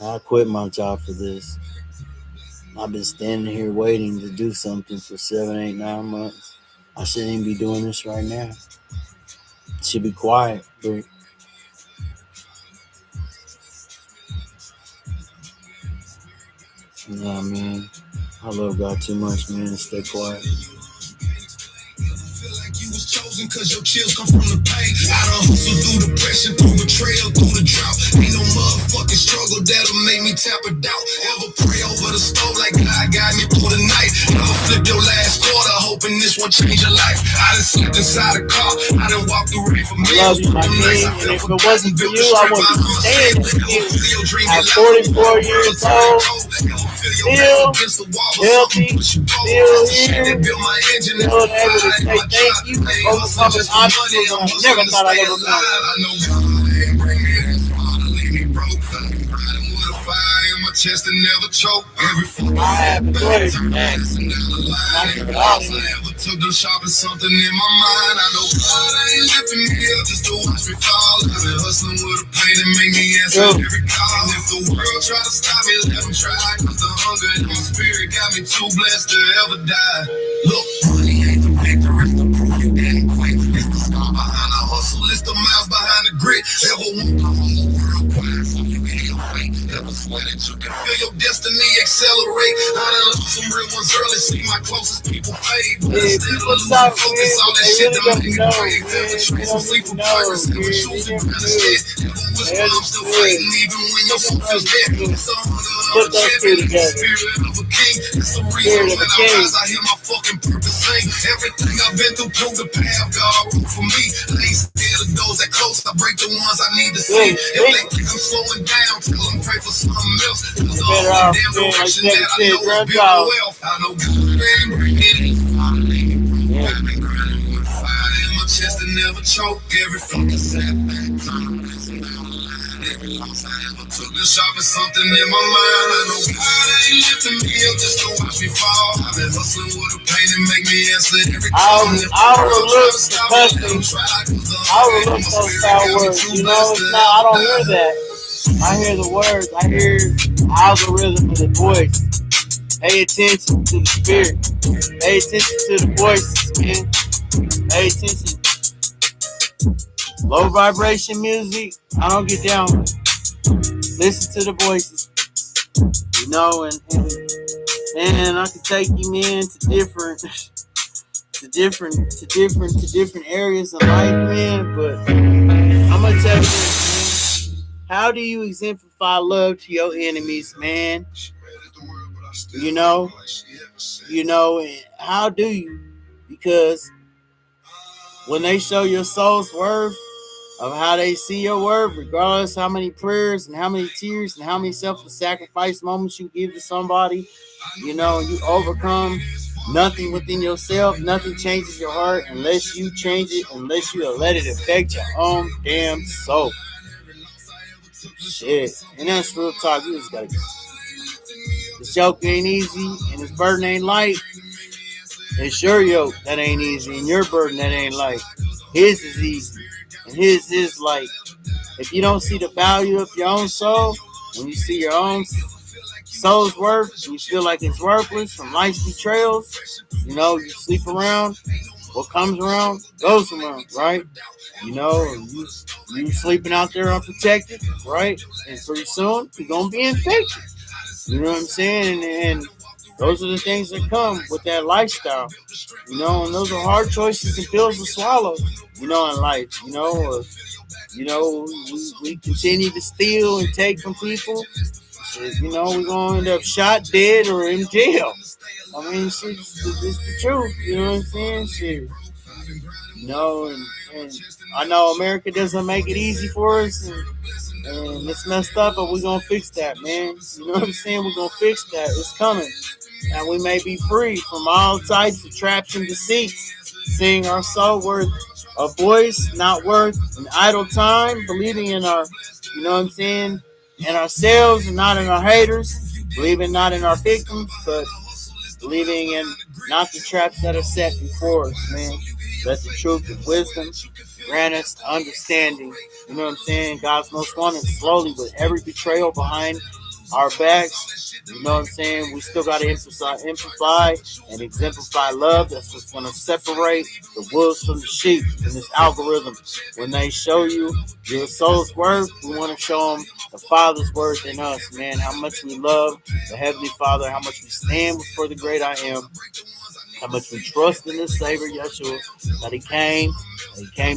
I quit my job for this. I've been standing here waiting to do something for 7, 8, 9 months. I shouldn't even be doing this right now. It should be quiet, but nah, man. I love God too much, man, to stay quiet. Feel like you was chosen cause your chills come from the pain. I done hustle through depression, through betrayal, through the drought. Ain't no motherfucking struggle that'll make me tap a doubt. Ever pray over the stove like God guide me through the night. Never flip your last quarter, hoping this will change your life. I done slept inside a car, I done walked through rain for meals. I love you, my king, and if it wasn't for you, I wouldn't be staying with you. At 44 years old, still healthy, still here, still able to say thank you for overcoming obstacles I never thought I'd overcome. Chest and never choke. I have a choice, man. I never took the shop at something in my mind. I know God ain't lifting me up just to watch me fall. I've been hustling with a pain that make me answer every call. And if the world try to stop me, let them try. Cause the hunger in my spirit got me too blessed to ever die. Look, money ain't the victor, it's the proof you didn't quit. It's the scar behind the hustle. you can feel your destiny accelerate. I done lost some real ones early, see my closest people fade. But Yeah, instead of people losing talk, focus, man, all but that they shit really that don't made me know, brave. man. They Infiltrate some don't sleeper even pirates, know, never man. They choosing never better knew. scared. Never whisper, They I'm still fighting, understood. even when your Never wolf feels dead. understood. It's a hunger of Put a those two champion, together. spirit of a king. It's the reason Spirit of when a I rise, king. I hear my fucking purpose sing. Everything I've been through, prove the path God wrote for me. I ain't scared of those that close, I break the ones I need to see. Good If they speaker. think I'm slowing down, tell them pray for something else. Cause the You're better only off, damn man, like direction Devin that I said, know is drug building dog. wealth. I know God ain't bringing it. Yeah. I've been grinding with fire in my chest and never choke. Every fucking setback, time blessing down the line. Every loss I ever took to sharpen something in my mind. I know God ain't lifting me up just to watch me fall. I've been hustling with a pain and make me answer every call. And if the I world try overlook to the stop me, let them cussing. try. Cause the I only way overlook my those spirit foul got me words. too You know, blessed to it's not. I ever don't hear die. that. I hear the words. I hear the algorithm of the voice. Pay attention to the spirit. Pay attention to the voices, man. Pay attention. Low vibration music, I don't get down with. Listen to the voices, you know, and I can take you, man, to different areas of life, man. But I'm gonna tell you this, man. How do you exemplify love to your enemies, man? You know, and how do you? Because when they show your soul's worth of how they see your worth, regardless how many prayers and how many tears and how many self-sacrifice moments you give to somebody, you know, you overcome nothing within yourself, nothing changes your heart unless you change it, unless you let it affect your own damn soul. Shit. And that's real talk. You just gotta get. This yoke ain't easy and this burden ain't light. It's your yoke that ain't easy and your burden that ain't light. His is easy and his is light. If you don't see the value of your own soul, when you see your own soul's worth, you feel like it's worthless from life's betrayals, you know, you sleep around, what comes around goes around, right? You know, you sleeping out there unprotected, right? And pretty soon you're gonna be infected. You know what I'm saying? And those are the things that come with that lifestyle. You know, and those are hard choices and pills to swallow, you know, in life, you know, or you know, we continue to steal and take from people. You know, we're going to end up shot, dead, or in jail. I mean, shit, it's the truth. You know what I'm saying? Shit. You know, and I know America doesn't make it easy for us, and it's messed up, but we're going to fix that, man. You know what I'm saying? We're going to fix that. It's coming. And we may be free from all types of traps and deceits, seeing our soul worth a voice, not worth an idle time, believing in our, you know what I'm saying, in ourselves and not in our haters, believing not in our victims, but believing in not the traps that are set before us, man. Let the truth of wisdom grant us understanding. You know what I'm saying? God's most wanted slowly with every betrayal behind our backs. You know what I'm saying? We still got to amplify and exemplify love. That's what's going to separate the wolves from the sheep in this algorithm. When they show you your soul's worth, we want to show them the Father's worth in us, man. How much we love the Heavenly Father, how much we stand for the great I am, how much we trust in the Savior Yeshua, that he came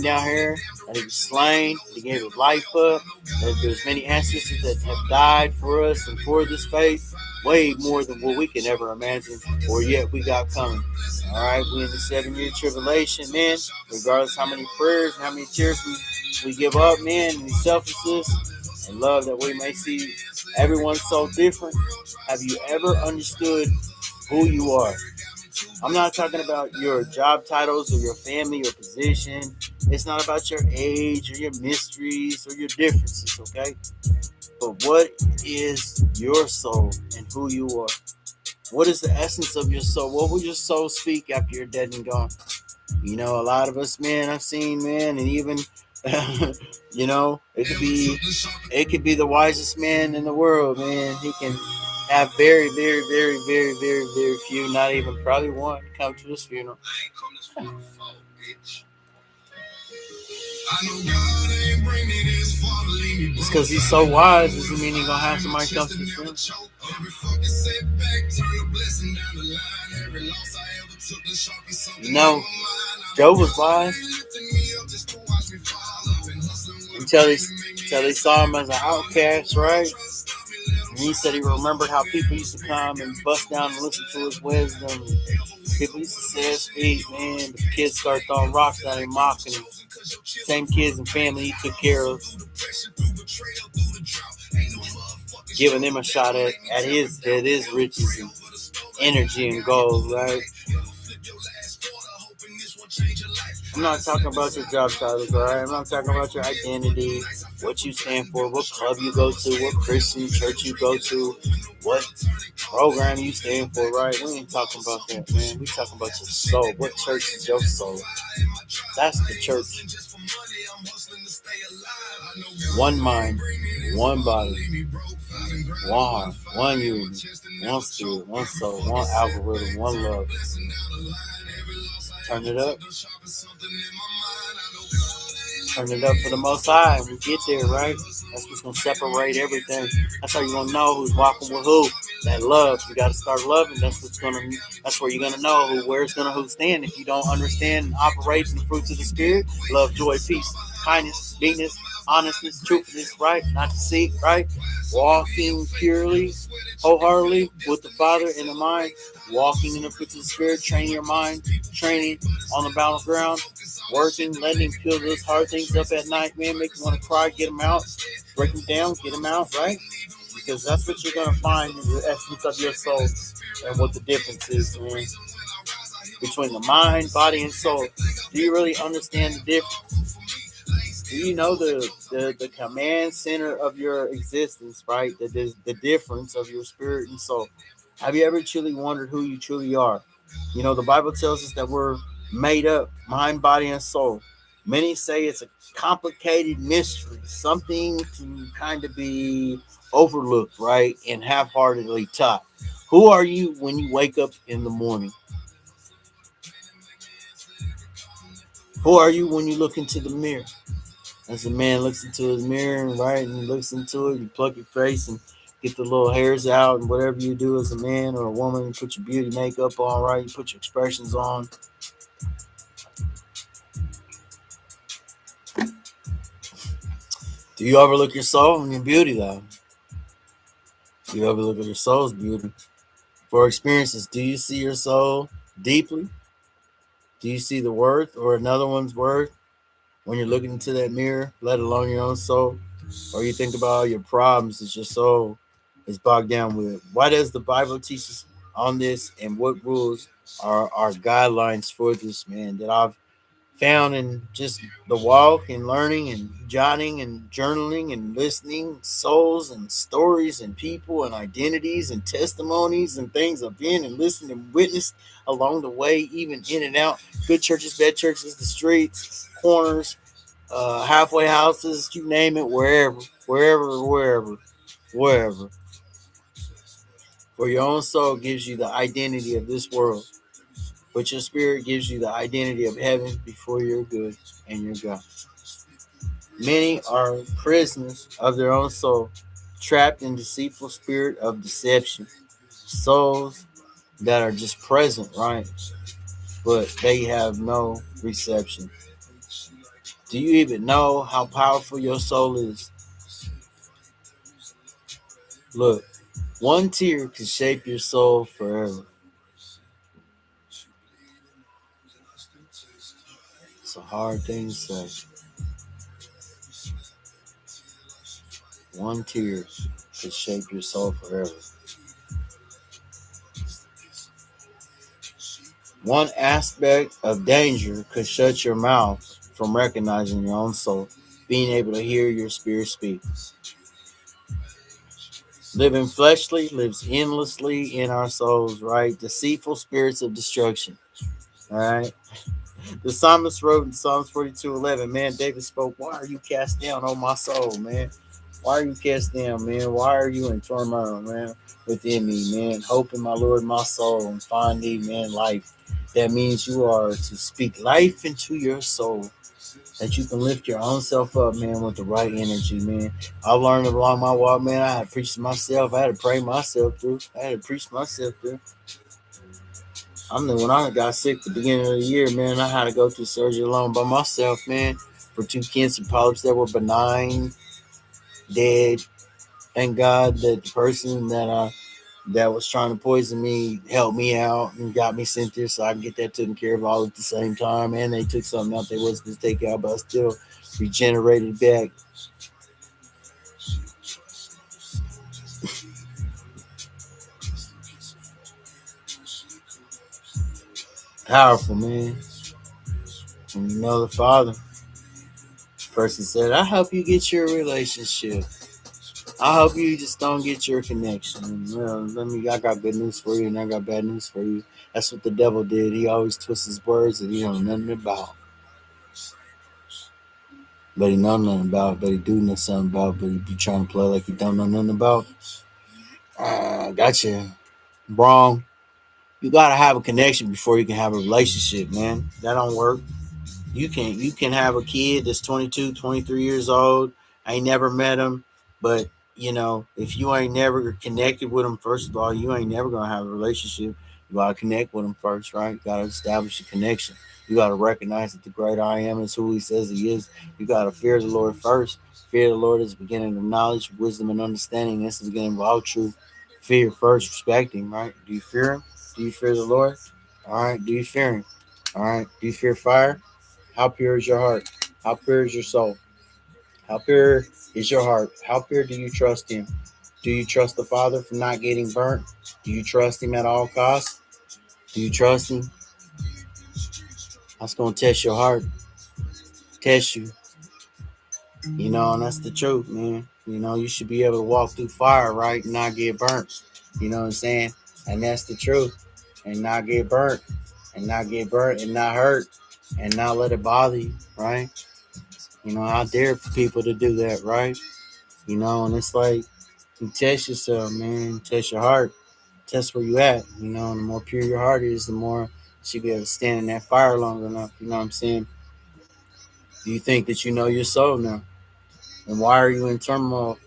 down here, that he was slain, that he gave his life up, that there's many ancestors that have died for us and for this faith, way more than what we can ever imagine, or yet we got coming. All right, we in the 7-year tribulation, man. Regardless how many prayers and how many tears we give up, man, and selfishness and love that we may see everyone so different. Have you ever understood who you are? I'm not talking about your job titles or your family or position. It's not about your age or your mysteries or your differences, okay? But what is your soul and who you are? What is the essence of your soul? What will your soul speak after you're dead and gone? You know, a lot of us, man, I've seen, man, and even, you know, it could be the wisest man in the world, man. He can have very, very, very, very, very, very few, not even probably one, come to his funeral. I know God ain't bring me this far to leave me broke. Just because he's so wise doesn't mean he's going to have somebody come to him. Every fucking setback, turn a blessing down the line. Every loss I ever took, the sharpest something. You know, Job was wise until they saw him as an outcast, right? And he said he remembered how people used to come and bust down and listen to his wisdom. People used to sit at his feet, man. The kids started throwing rocks at him, mocking him. Same kids and family he took care of, giving them a shot at his riches and energy and gold, right? I'm not talking about your job titles, all right? I'm not talking about your identity, what you stand for, what club you go to, what Christian church you go to, what program you stand for, right? We ain't talking about that, man. We talking about your soul. What church is your soul? That's the church. One mind, one body, one heart, one unity, one spirit, one soul, one algorithm, one love. Turn it up. Turn it up for the Most High. We get there, right? That's what's going to separate everything. That's how you're going to know who's walking with who. That love. You got to start loving. That's where you're going to know who's stand. If you don't understand and operate in the fruits of the Spirit, love, joy, peace, kindness, meekness, honesty, truthfulness, right? Not deceit, right? Walking purely, wholeheartedly with the Father in the mind. Walking in the fruits of the Spirit, training your mind, training on the battleground, working, letting him peel those hard things up at night, man, make you want to cry, get them out, break them down, get them out, right? Because that's what you're going to find in the essence of your soul and what the difference is, man, between the mind, body, and soul. Do you really understand the difference? Do you know the command center of your existence, right? The difference of your spirit and soul. Have you ever truly wondered who you truly are? You know, the Bible tells us that we're made up, mind, body, and soul. Many say it's a complicated mystery, something to kind of be overlooked, right, and half-heartedly taught. Who are you when you wake up in the morning? Who are you when you look into the mirror? As a man looks into his mirror, right, and looks into it, you pluck your face and get the little hairs out, and whatever you do as a man or a woman, you put your beauty makeup on, right, you put your expressions on. Do you overlook your soul and your beauty, though? Do you overlook your soul's beauty? For experiences, do you see your soul deeply? Do you see the worth or another one's worth when you're looking into that mirror, let alone your own soul? Or you think about all your problems that your soul is bogged down with? Why does the Bible teach us on this, and what rules are our guidelines for this, man, that I've found in just the walk and learning and jotting and journaling and listening, souls and stories and people and identities and testimonies and things I've been and listened and witnessed along the way, even in and out, good churches, bad churches, the streets, corners, halfway houses, you name it, wherever. For your own soul gives you the identity of this world, but your spirit gives you the identity of heaven before you're good and you're God. Many are prisoners of their own soul, trapped in deceitful spirit of deception. Souls that are just present, right? But they have no reception. Do you even know how powerful your soul is? Look, one tear can shape your soul forever. It's a hard thing to say. One tear could shape your soul forever. One aspect of danger could shut your mouth from recognizing your own soul, being able to hear your spirit speak. Living fleshly lives endlessly in our souls, right? Deceitful spirits of destruction, all right? The psalmist wrote in Psalms 42:11, man, David spoke, why are you cast down, oh my soul, man? Why are you cast down, man? Why are you in turmoil, man, within me, man? Hope in my Lord, my soul, and find thee, man, life. That means you are to speak life into your soul. that you can lift your own self up, man, with the right energy, man. I learned along my walk, man. I had to preach to myself. I had to pray myself through. I had to preach myself through. I mean, when I got sick at the beginning of the year, man, I had to go through surgery alone by myself, man, for 2 cancer polyps that were benign, dead. Thank God that the person that was trying to poison me helped me out and got me sent there so I can get that taken care of all at the same time. And they took something out they wasn't to take out, but I still regenerated back. Powerful, man. And you know the Father. The person said, I hope you get your relationship. I hope you just don't get your connection. And, well, I got good news for you and I got bad news for you. That's what the devil did. He always twists his words that he don't know nothing about. But he know nothing about, but he do know something about, but he be trying to play like he don't know nothing about. Gotcha. Wrong. You gotta have a connection before you can have a relationship, man. That don't work. You can have a kid that's 22, 23 years old. I ain't never met him, but if you ain't never connected with him, first of all, you ain't never gonna have a relationship. You gotta connect with him first, right? You gotta establish a connection. You gotta recognize that the great I am is who he says he is. You gotta fear the Lord first. Fear the Lord is the beginning of knowledge, wisdom, and understanding. That's the beginning of all truth. Fear first, respect him, right? Do you fear him? Do you fear the Lord? All right. Do you fear him? All right. Do you fear fire? How pure is your heart? How pure is your soul? How pure is your heart? How pure do you trust him? Do you trust the Father for not getting burnt? Do you trust him at all costs? Do you trust him? That's going to test your heart, test you. And that's the truth, man. You should be able to walk through fire, right, and not get burnt. You know what I'm saying? And that's the truth. And not get burnt. And not get burnt and not hurt. And not let it bother you, right? I dare for people to do that, right? And it's like you test yourself, man. Test your heart. Test where you at. And the more pure your heart is, the more you should be able to stand in that fire long enough. You know what I'm saying? Do you think that you know your soul now? And why are you in turmoil,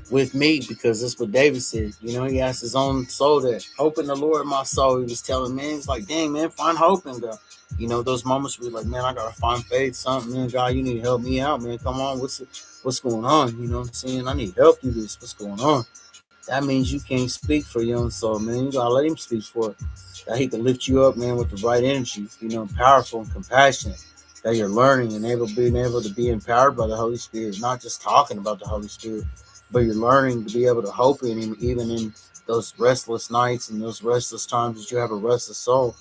with me? Because that's what David said. He asked his own soul that, hope in the Lord, my soul. He was telling man, it's like, dang, man, find hope in God. Those moments where you're like, man, I gotta find faith, something, man, God, you need to help me out, man. Come on, what's going on? You know what I'm saying? I need help through this. What's going on? That means you can't speak for your own soul, man. You gotta let him speak for it. That he can lift you up, man, with the right energy, powerful and compassionate. That you're learning and being able to be empowered by the Holy Spirit, not just talking about the Holy Spirit, but you're learning to be able to hope in him, even in those restless nights and those restless times that you have a restless soul.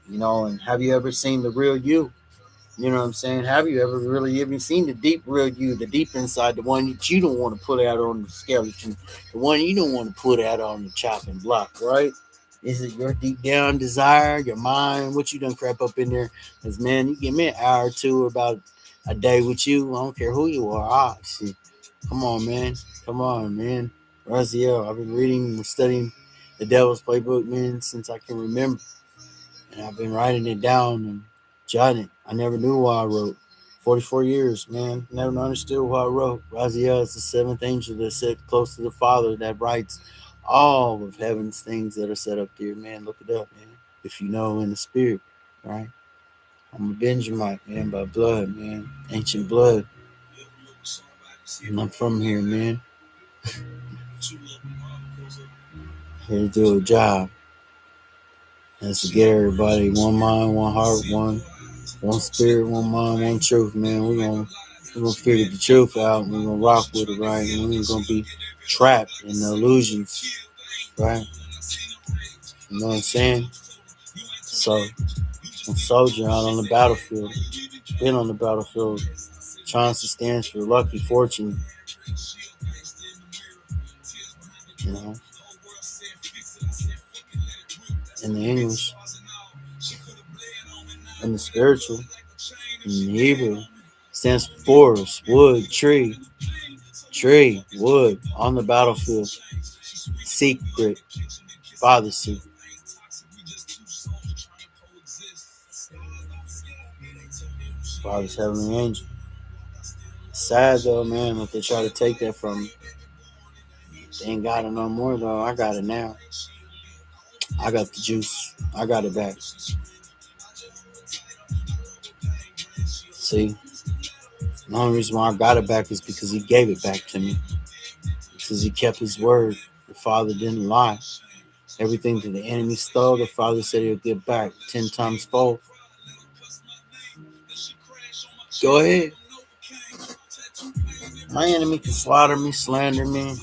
And have you ever seen the real you? You know what I'm saying? Have you ever really even seen the deep real you, the deep inside, the one that you don't want to put out on the skeleton, the one you don't want to put out on the chopping block, right? Is it your deep down desire, your mind? What you done crap up in there? Because, man, you give me an hour or two about a day with you. I don't care who you are. See, come on, man. Come on, man. Raziel, I've been reading and studying the Devil's Playbook, man, since I can remember. And I've been writing it down and jotting it. I never knew why I wrote. 44 years, man. Never understood why I wrote. Raziel is the seventh angel that sat close to the Father that writes all of heaven's things that are set up there, man. Look it up, man. If you know in the spirit, right? I'm a Benjamite, man, by blood, man. Ancient blood. And I'm from here, man. Here to do a job. That's to get everybody one mind, one heart, one spirit, one mind, one truth, man. We're gonna figure the truth out and we're gonna rock with it, right? And we ain't gonna be trapped in the illusions, right? You know what I'm saying? So I'm a soldier out on the battlefield. Been on the battlefield. Chauncey stands for lucky fortune. In the English. In the spiritual. In the Hebrew. Stands for forest, wood, tree, wood, on the battlefield. Secret, Father secret. Father's heavenly angel. Sad though, man, that they try to take that from me. They ain't got it no more though. I got it now. I got the juice. I got it back. See, the only reason why I got it back is because he gave it back to me. Because he kept his word. The Father didn't lie. Everything that the enemy stole, the Father said he'll give back 10 times fold. Go ahead. My enemy can slaughter me, slander me.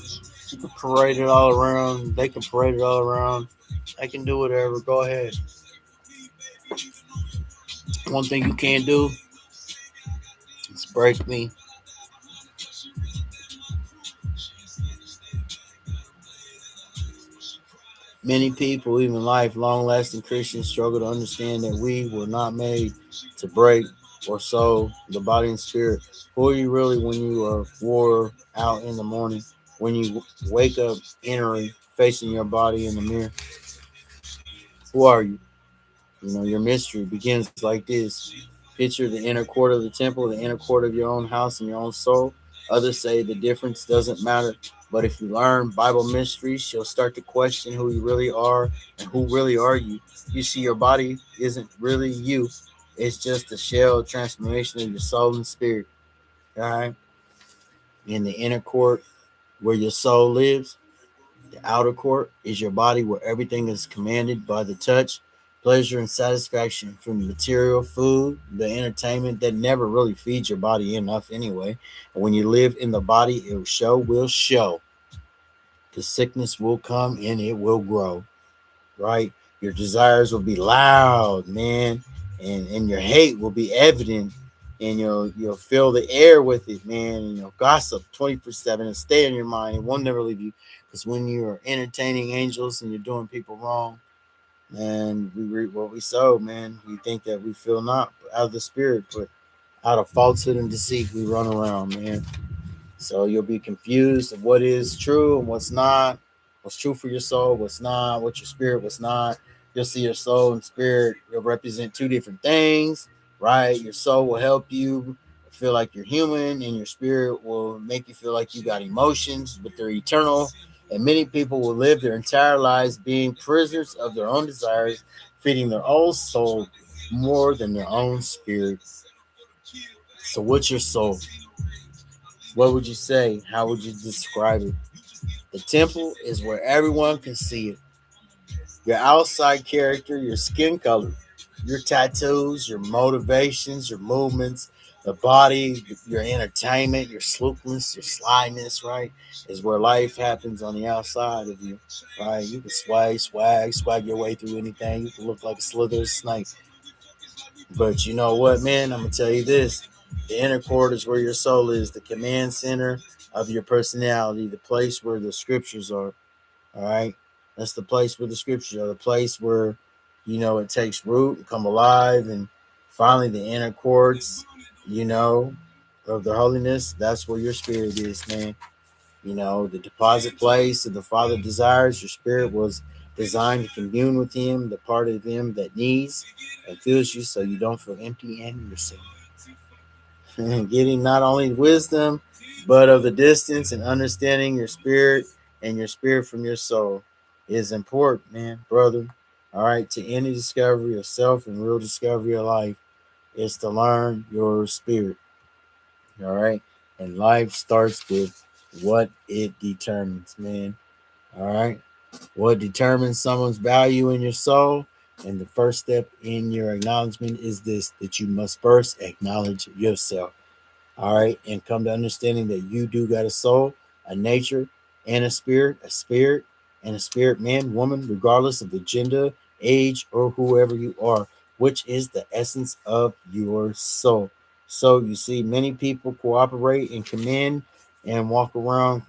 You can parade it all around. They can parade it all around. I can do whatever. Go ahead. One thing you can't do is break me. Many people, even lifelong lasting Christians, struggle to understand that we were not made to break or soul the body and spirit. Who are you really when you are wore out in the morning? When you wake up entering, facing your body in the mirror? Who are you? You know, your mystery begins like this. Picture the inner court of the temple, the inner court of your own house and your own soul. Others say the difference doesn't matter. But if you learn Bible mysteries, you'll start to question who you really are and who really are you. You see, your body isn't really you. It's just a shell transformation of your soul and spirit. All right. In the inner court where your soul lives, the outer court is your body where everything is commanded by the touch, pleasure, and satisfaction from the material, food, the entertainment that never really feeds your body enough anyway. And when you live in the body, it will show. The sickness will come and it will grow, right? Your desires will be loud, man, and your hate will be evident, and you'll fill the air with it, man. And you'll gossip 24/7 and stay in your mind. It won't never leave you. Because when you're entertaining angels and you're doing people wrong, man, we reap what we sow, man. We think that we feel not out of the spirit, but out of falsehood and deceit, we run around, man. So you'll be confused of what is true and what's not, what's true for your soul, what's not, what your spirit, what's not. You'll see your soul and spirit will represent two different things, right? Your soul will help you feel like you're human, and your spirit will make you feel like you got emotions, but they're eternal. And many people will live their entire lives being prisoners of their own desires, feeding their own soul more than their own spirit. So, what's your soul? What would you say? How would you describe it? The temple is where everyone can see it. Your outside character, your skin color, your tattoos, your motivations, your movements, the body, your entertainment, your sleepiness, your slyness, right? Is where life happens on the outside of you, right? You can swag your way through anything. You can look like a slithers snake. But you know what, man? I'm gonna tell you this: the inner court is where your soul is, the command center of your personality, the place where the scriptures are. All right, that's the place where the scriptures are, the place where it takes root and come alive, and finally the inner courts, you know, of the holiness. That's where your spirit is, man. The deposit place of the Father desires. Your spirit was designed to commune with Him, the part of Him that needs and fills you so you don't feel empty and yourself. Getting not only wisdom, but of the distance and understanding your spirit and your spirit from your soul is important, man, brother. All right, to any discovery of self and real discovery of life is to learn your spirit. All right, and life starts with what it determines, man. All right, what determines someone's value in your soul. And the first step in your acknowledgement is this: that you must first acknowledge yourself. All right, and come to understanding that you do got a soul, a nature, and a spirit, and a spirit, man, woman, regardless of the gender, age, or whoever you are, which is the essence of your soul. So you see, many people cooperate and commend and walk around,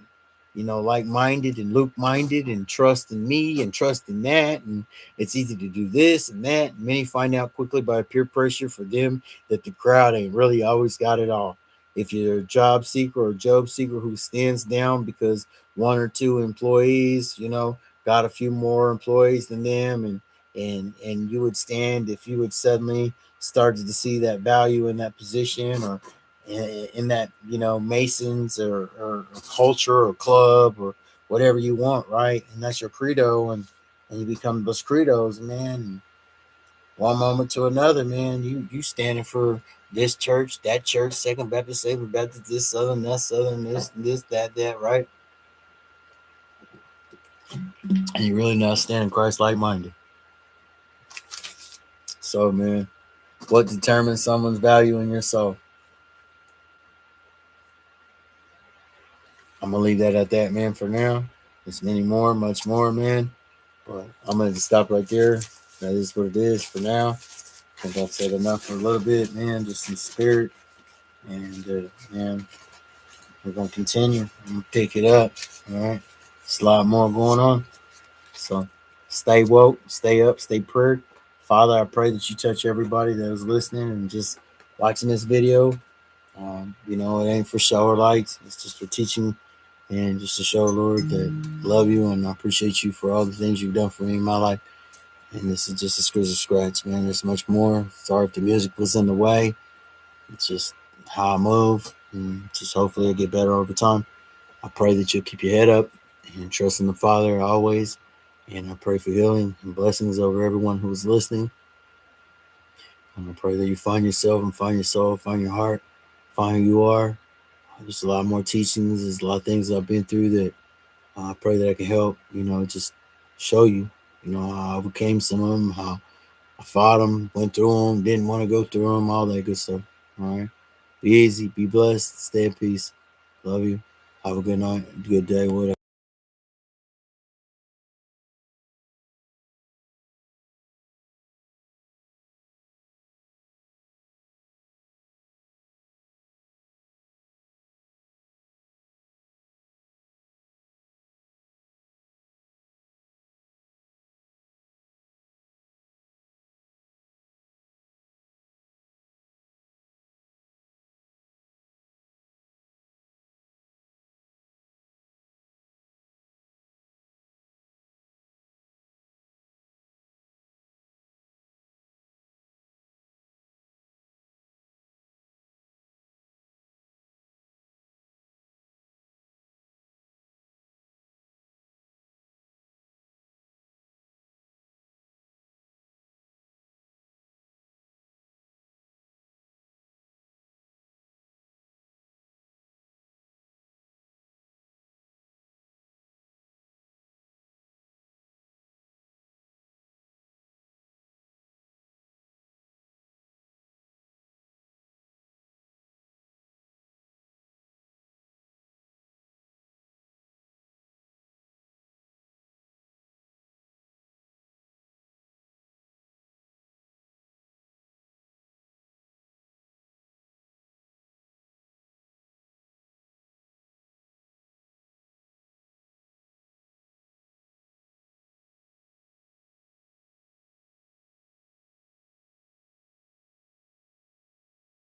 like-minded and Luke-minded, and trust in me and trust in that, and it's easy to do this and that. Many find out quickly by peer pressure for them that the crowd ain't really always got it all. If you're a job seeker or a job seeker who stands down because one or two employees, got a few more employees than them, and and you would stand if you would suddenly started to see that value in that position or in that Masons or culture or club or whatever you want, right? And that's your credo, and you become those credos, man. And one moment to another, man, you standing for this church, Second Baptist, Second Baptist, this Southern, that Southern, this that, right? And you really not standing Christ like minded. So, man, what determines someone's value in your soul? I'm gonna leave that at that, man, for now. There's many more, much more, man. But I'm gonna stop right there. That is what it is for now. I think I've said enough for a little bit, man, just in spirit. And man, we're gonna continue. I'm gonna pick it up. All right. There's a lot more going on. So stay woke, stay up, stay prayed. Father, I pray that you touch everybody that is listening and just watching this video. It ain't for show or likes. It's just for teaching and just to show, Lord, that I love you and I appreciate you for all the things you've done for me in my life. And this is just a scratch, man. There's much more. Sorry if the music was in the way. It's just how I move. And just hopefully it'll get better over time. I pray that you'll keep your head up and trust in the Father always. And I pray for healing and blessings over everyone who is listening. And I pray that you find yourself and find your soul, find your heart, find who you are. There's a lot more teachings. There's a lot of things I've been through that I pray that I can help, just show you, how I overcame some of them, how I fought them, went through them, didn't want to go through them, all that good stuff. All right. Be easy, be blessed, stay at peace. Love you. Have a good night, good day, whatever.